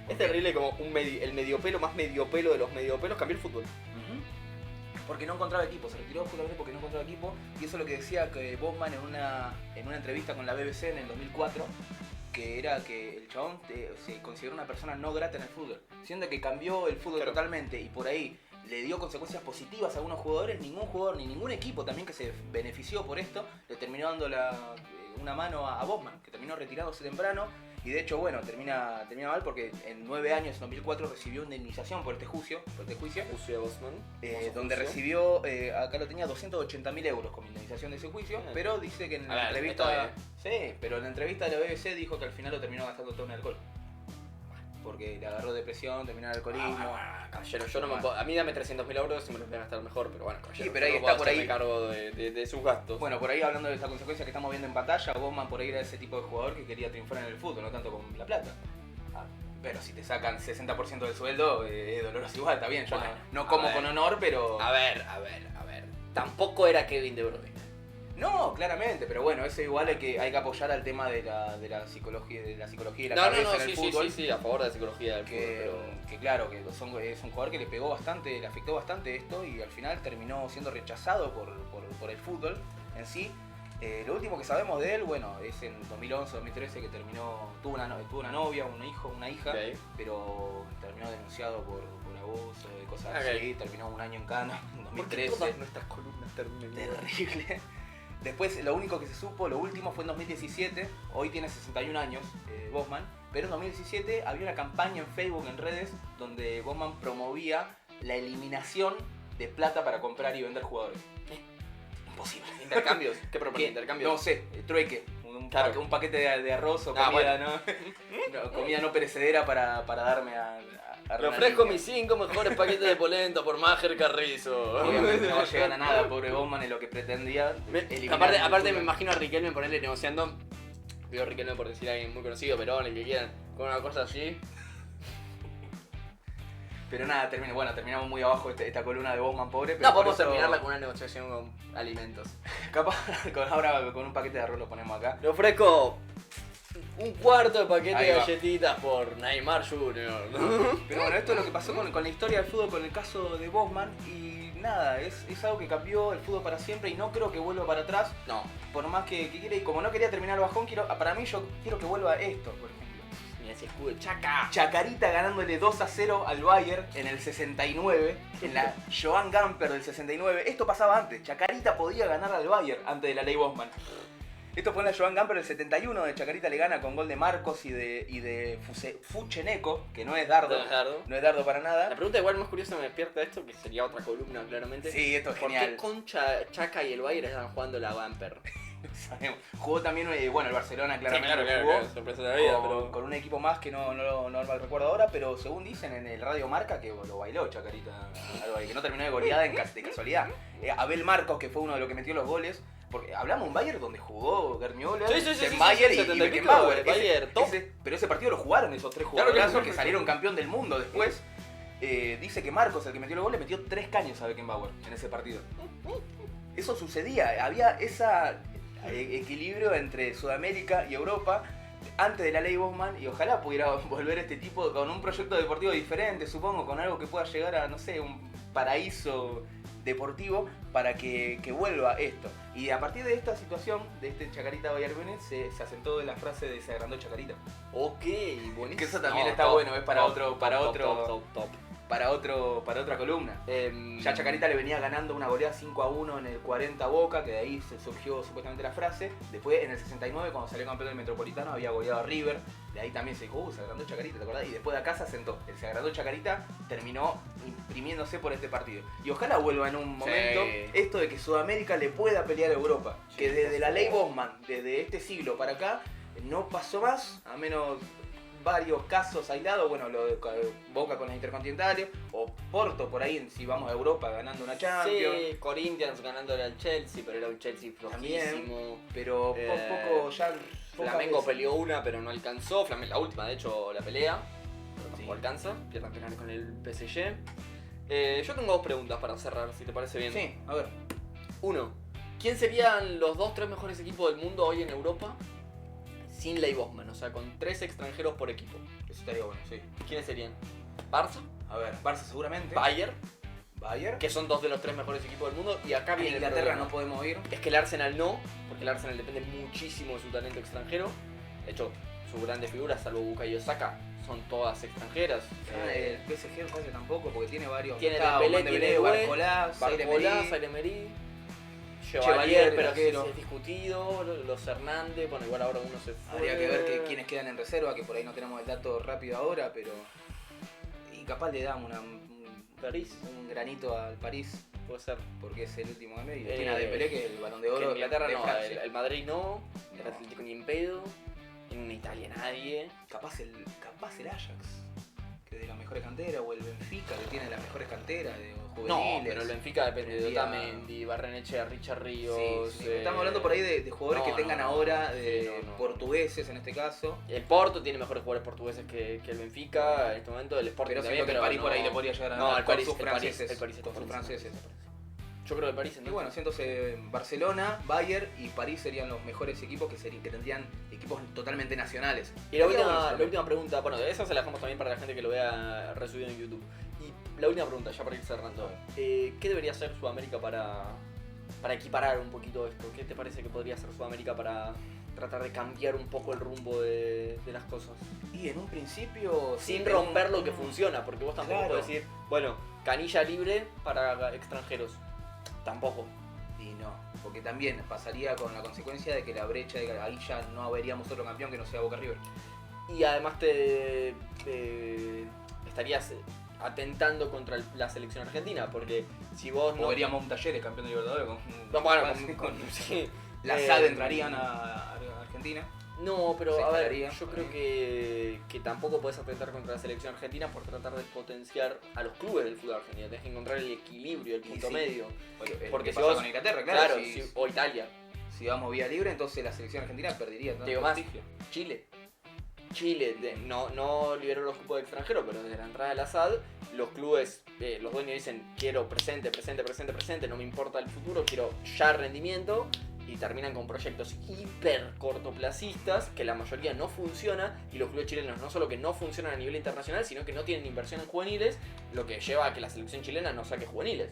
Es terrible como el mediopelo más mediopelo de los mediopelos cambió el fútbol. Porque no encontraba equipo, se retiró justamente porque no encontraba equipo. Y eso es lo que decía que Bosman en una entrevista con la BBC en el 2004. Que era que el chabón se consideró una persona no grata en el fútbol. Siendo que cambió el fútbol totalmente y por ahí le dio consecuencias positivas a algunos jugadores, ningún jugador ni ningún equipo también que se benefició por esto le terminó dando una mano a Bosman, que terminó retirándose temprano. Y de hecho, bueno, termina mal porque en 9 años, en 2004, recibió una indemnización por este juicio. Juicio de Bosman. Donde recibió, acá lo tenía, 280.000 euros como indemnización de ese juicio. Pero dice que en la entrevista... Sí, pero en la entrevista de la BBC dijo que al final lo terminó gastando todo en alcohol. Porque le agarró depresión, terminó el alcoholismo. Caballero, yo no me puedo... A mí dame 300.000 euros y me los voy a gastar mejor, pero bueno, caballero. Sí, pero ahí está por ahí. Cargo de sus gastos. Bueno, por ahí hablando de esta consecuencia que estamos viendo en pantalla, Bosman por ahí era ese tipo de jugador que quería triunfar en el fútbol, no tanto con la plata. Pero si te sacan 60% del sueldo, es doloroso igual, está bien. Yo bueno, no como con honor, pero... A ver. Tampoco era Kevin De Bruyne. No, claramente, pero bueno, eso igual hay que apoyar al tema de la psicología y la cabeza en el fútbol. Sí, a favor de la psicología del fútbol. Que claro, que es un jugador que le pegó bastante, le afectó bastante esto y al final terminó siendo rechazado por el fútbol en sí. Lo último que sabemos de él, bueno, es en 2011-2013 que tuvo una novia, un hijo, una hija, pero terminó denunciado por abuso, de cosas así. Terminó un año en cana, en 2013. ¿Por qué todas nuestras columnas terminan? Terrible. Después, lo único que se supo, lo último fue en 2017. Hoy tiene 61 años, Bosman. Pero en 2017 había una campaña en Facebook, en redes, donde Bosman promovía la eliminación de plata para comprar y vender jugadores. Imposible. ¿Intercambios? ¿Qué propone? ¿Intercambios? No sé, trueque. Un paquete de arroz o comida, bueno. ¿no? Comida no perecedera para darme a Le ofrezco mis 5 mejores paquetes de polenta por Máger Carrizo. Obviamente no llegan a nada, pobre Bosman, en lo que pretendía. Aparte me imagino a Riquelme ponerle negociando. Digo Riquelme por decir a alguien muy conocido, pero el que quieran, con una cosa así. Pero nada, terminamos muy abajo esta columna de Bosman, pobre. Pero no, podemos terminarla con una negociación con alimentos. Capaz, ahora con un paquete de arroz lo ponemos acá. Le ofrezco un cuarto de paquete de galletitas por Neymar Jr. Pero bueno, esto es lo que pasó con la historia del fútbol, con el caso de Bosman. Y nada, es algo que cambió el fútbol para siempre y no creo que vuelva para atrás. No. Por más que quiera, y como no quería terminar el bajón, para mí yo quiero que vuelva esto, por ejemplo. Mira ese escudo de Chaca. Chacarita ganándole 2-0 al Bayern en el 69, en la Joan Gamper del 69. Esto pasaba antes, Chacarita podía ganar al Bayern antes de la ley Bosman. Esto fue en la Joan Gamper del 71, donde Chacarita le gana con gol de Marcos y de Fucheneco, que no es Dardo. No es Dardo para nada. La pregunta igual más curiosa me despierta esto, que sería otra columna claramente. Sí, esto es genial. ¿Por qué con Chaca y el Bayern están jugando la Gamper? Sabemos. Jugó también, el Barcelona claramente. Sí, claro, sorpresa de la vida, pero con un equipo más que no recuerdo ahora, pero según dicen en el Radio Marca que lo bailó Chacarita, que no terminó de goleada de casualidad. Abel Marcos, que fue uno de los que metió los goles, porque hablamos de un Bayern donde jugó Gerniola, Bayer y Beckenbauer. Pero ese partido lo jugaron esos tres jugadores que salieron campeón del mundo después. Dice que Marcos, el que metió los goles, metió 3 caños a Beckenbauer en ese partido. Eso sucedía, había ese equilibrio entre Sudamérica y Europa antes de la ley Bosman, y ojalá pudiera volver este tipo con un proyecto deportivo diferente, supongo, con algo que pueda llegar a, no sé, un paraíso deportivo para que vuelva esto. Y a partir de esta situación, de este Chacarita Bayern Múnich, se asentó la frase de se agrandó Chacarita. Ok, buenísimo. Que eso también está bueno, es para otra columna. Ya Chacarita le venía ganando una goleada 5-1 en el 40 Boca, que de ahí se surgió supuestamente la frase. Después en el 69, cuando salió campeón del Metropolitano, había goleado a River. De ahí también se dijo, se agrandó Chacarita, ¿te acordás? Y después de acá se asentó. El se agrandó Chacarita terminó imprimiéndose por este partido. Y ojalá vuelva en un momento esto de que Sudamérica le pueda pelear a Europa. Que desde la ley Bosman, desde este siglo para acá, no pasó más, a menos varios casos aislados, bueno, lo de Boca con las Intercontinentales, o Porto por ahí, si vamos a Europa ganando una Champions. Sí, Corinthians ganándole al Chelsea, pero era un Chelsea flojísimo. Pero poco ya... Flamengo peleó una, pero no alcanzó. La última, de hecho, la pelea, pero tampoco alcanza. Pierden penales con el PSG. Yo tengo 2 preguntas para cerrar, si te parece bien. Sí, a ver. 1. ¿Quién serían los 2-3 mejores equipos del mundo hoy en Europa sin ley Bosman? O sea, con 3 extranjeros por equipo. Eso estaría bueno, sí. ¿Quiénes serían? ¿Barça? A ver, Barça seguramente. Bayern, que son 2 de los 3 mejores equipos del mundo. Y acá viene Inglaterra no podemos ir. Es que el Arsenal no, porque el Arsenal depende muchísimo de su talento extranjero. De hecho, sus grandes figuras, salvo Bukayo Saka, son todas extranjeras. El PSG no tampoco, porque tiene varios. Tiene Dembélé, tiene Barcolás, Aire-Emery, Chevalier, pero que es discutido, los Hernández, bueno, igual ahora uno se fue. Habría que ver quiénes quedan en reserva, que por ahí no tenemos el dato rápido ahora, pero... Y capaz le damos un granito al París. Puede ser. Porque es el último de medio. Tiene a Dembélé, que es el Balón de Oro. En Inglaterra de no, Francia. el Madrid no, el Atlético ni en pedo, en Italia nadie. Capaz el Ajax, que de las mejores canteras, o el Benfica, que tiene las mejores canteras de juveniles. No, pero el Benfica depende de Otamendi, Barrenechea, Richard Ríos. Sí. Estamos hablando por ahí de jugadores que tengan ahora, portugueses en este caso. El Porto tiene mejores jugadores portugueses que el Benfica en este momento. El Sporting pero también, pero el París por ahí le podría llegar a ganar con sus franceses. Con sus franceses. Yo creo que el París. Y bueno, entonces Barcelona, Bayern y París serían los mejores equipos que tendrían equipos totalmente nacionales. Y la última pregunta, bueno, de esa se la dejamos también para la gente que lo vea resubido en YouTube. Y la última pregunta, ya para ir cerrando. ¿Qué debería hacer Sudamérica para equiparar un poquito esto? ¿Qué te parece que podría hacer Sudamérica para tratar de cambiar un poco el rumbo de las cosas. Y en un principio... Sin romper lo que funciona, porque vos tampoco podés decir, bueno, canilla libre para extranjeros. Tampoco. Y no, porque también pasaría con la consecuencia de que la brecha, de que ahí ya no veríamos otro campeón que no sea Boca River. Y además estarías atentando contra la selección argentina, porque si vos no... O veríamos un Talleres campeón de Libertadores sí. La SAD entrarían a Argentina. No, pero a ver, yo creo que tampoco podés atentar contra la selección argentina por tratar de potenciar a los clubes del fútbol argentino. Tenés que encontrar el equilibrio, el punto medio. Porque si vos con Inglaterra, claro. O Italia. Si vamos vía libre, entonces la selección argentina perdería todo el prestigio. Chile no liberó los cupos de extranjeros, pero desde la entrada de la SAD, los clubes, los dueños dicen quiero presente, no me importa el futuro, quiero ya rendimiento, y terminan con proyectos hiper cortoplacistas que la mayoría no funciona, y los clubes chilenos no solo que no funcionan a nivel internacional, sino que no tienen inversión en juveniles, lo que lleva a que la selección chilena no saque juveniles.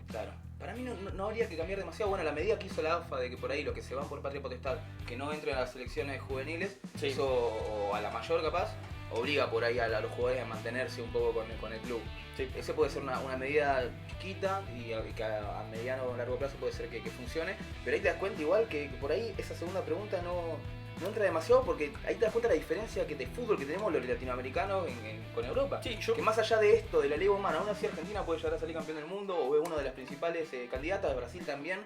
Claro. Para mí no habría que cambiar demasiado. Bueno, la medida que hizo la AFA de que por ahí los que se van por patria potestad que no entren a las selecciones juveniles, sí. Eso, o a la mayor capaz, obliga por ahí a los jugadores a mantenerse un poco con el club. Sí. Ese puede ser una medida chiquita y que a mediano o largo plazo puede ser que funcione, pero ahí te das cuenta igual que por ahí esa segunda pregunta no entra demasiado, porque ahí te das cuenta la diferencia de fútbol que tenemos los latinoamericanos con Europa. Sí, que más allá de esto, de la Liga Humana, aún así Argentina puede llegar a salir campeón del mundo, o es una de las principales candidatas, de Brasil también.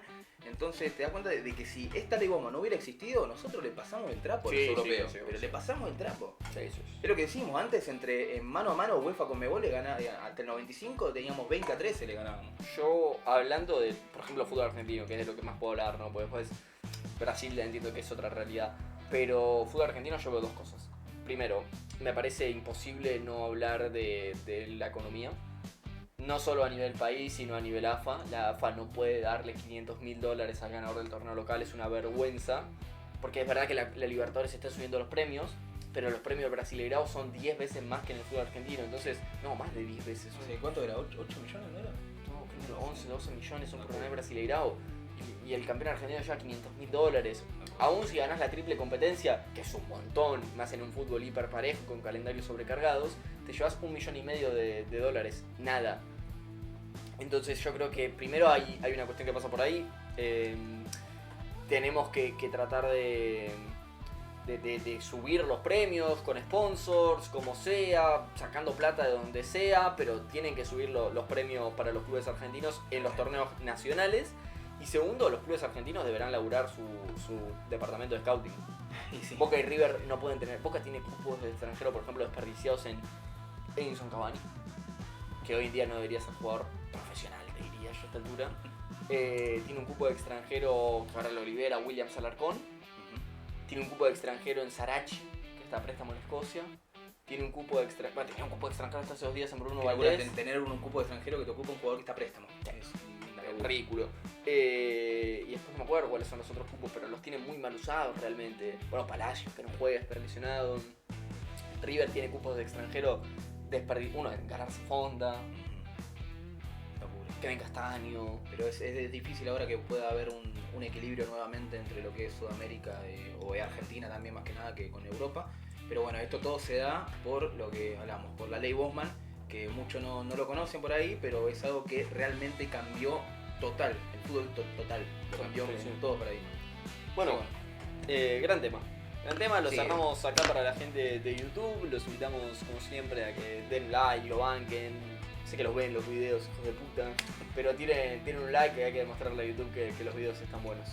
Entonces te das cuenta de que si esta Liga Humana no hubiera existido, nosotros le pasamos el trapo a los europeos. Pero le pasamos el trapo. Es lo que decimos antes, en mano a mano UEFA con Conmebol le ganaba, hasta el 95 teníamos 20-13 le ganábamos. Yo, hablando de, por ejemplo, fútbol argentino, que es de lo que más puedo hablar, ¿no? Porque después Brasil entiendo que es otra realidad. Pero fútbol argentino yo veo dos cosas. Primero, me parece imposible no hablar de la economía. No solo a nivel país, sino a nivel AFA. La AFA no puede darle $500.000 al ganador del torneo local, es una vergüenza. Porque es verdad que la Libertadores está subiendo los premios, pero los premios del Brasileirao son 10 veces más que en el fútbol argentino. Entonces, no, más de 10 veces. Sí, ¿cuánto era? ¿8 millones? ¿No era? No, creo que 11, 12 millones son por ganar el Brasileirao. Y el campeón argentino lleva $500.000. Aún si ganás la triple competencia, que es un montón, más en un fútbol hiper parejo con calendarios sobrecargados, te llevas $1,5 millones de dólares. Nada. Entonces yo creo que primero hay una cuestión que pasa por ahí. Tenemos que tratar de subir los premios con sponsors, como sea, sacando plata de donde sea, pero tienen que subir los premios para los clubes argentinos en los torneos nacionales. Y segundo, los clubes argentinos deberán laburar su departamento de scouting. Sí. Boca y River no pueden tener... Boca tiene cupos de extranjero, por ejemplo, desperdiciados en Edinson Cavani, que hoy en día no debería ser jugador profesional, te diría yo a esta altura. Tiene un cupo de extranjero que ahora lo libera Williams Alarcón. Tiene un cupo de extranjero en Sarachi, que está a préstamo en Escocia. Tiene un cupo de extranjero... Bueno, tenía un cupo de extranjero hasta hace 2 días en Bruno Valdés. Tener un cupo de extranjero que te ocupa un jugador que está a préstamo. Es ridículo. Y después no me acuerdo cuáles son los otros cupos, pero los tiene muy mal usados realmente. Bueno, Palacios, que no juega, está lesionado. River tiene cupos de extranjero desperdiciados. Uno en Galarza Fonda, Kevin Castaño. Pero es difícil ahora que pueda haber un equilibrio nuevamente entre lo que es Sudamérica o Argentina también, más que nada, que con Europa. Pero bueno, esto todo se da por lo que hablamos, por la ley Bosman, que muchos no lo conocen por ahí, pero es algo que realmente cambió total, el fútbol total, lo cambió todo por ahí. Bueno, gran tema, lo cerramos acá para la gente de YouTube, los invitamos como siempre a que den like, lo banquen, sé que los ven los videos, hijos de puta, pero tienen un like, que hay que demostrarle a YouTube que los videos están buenos.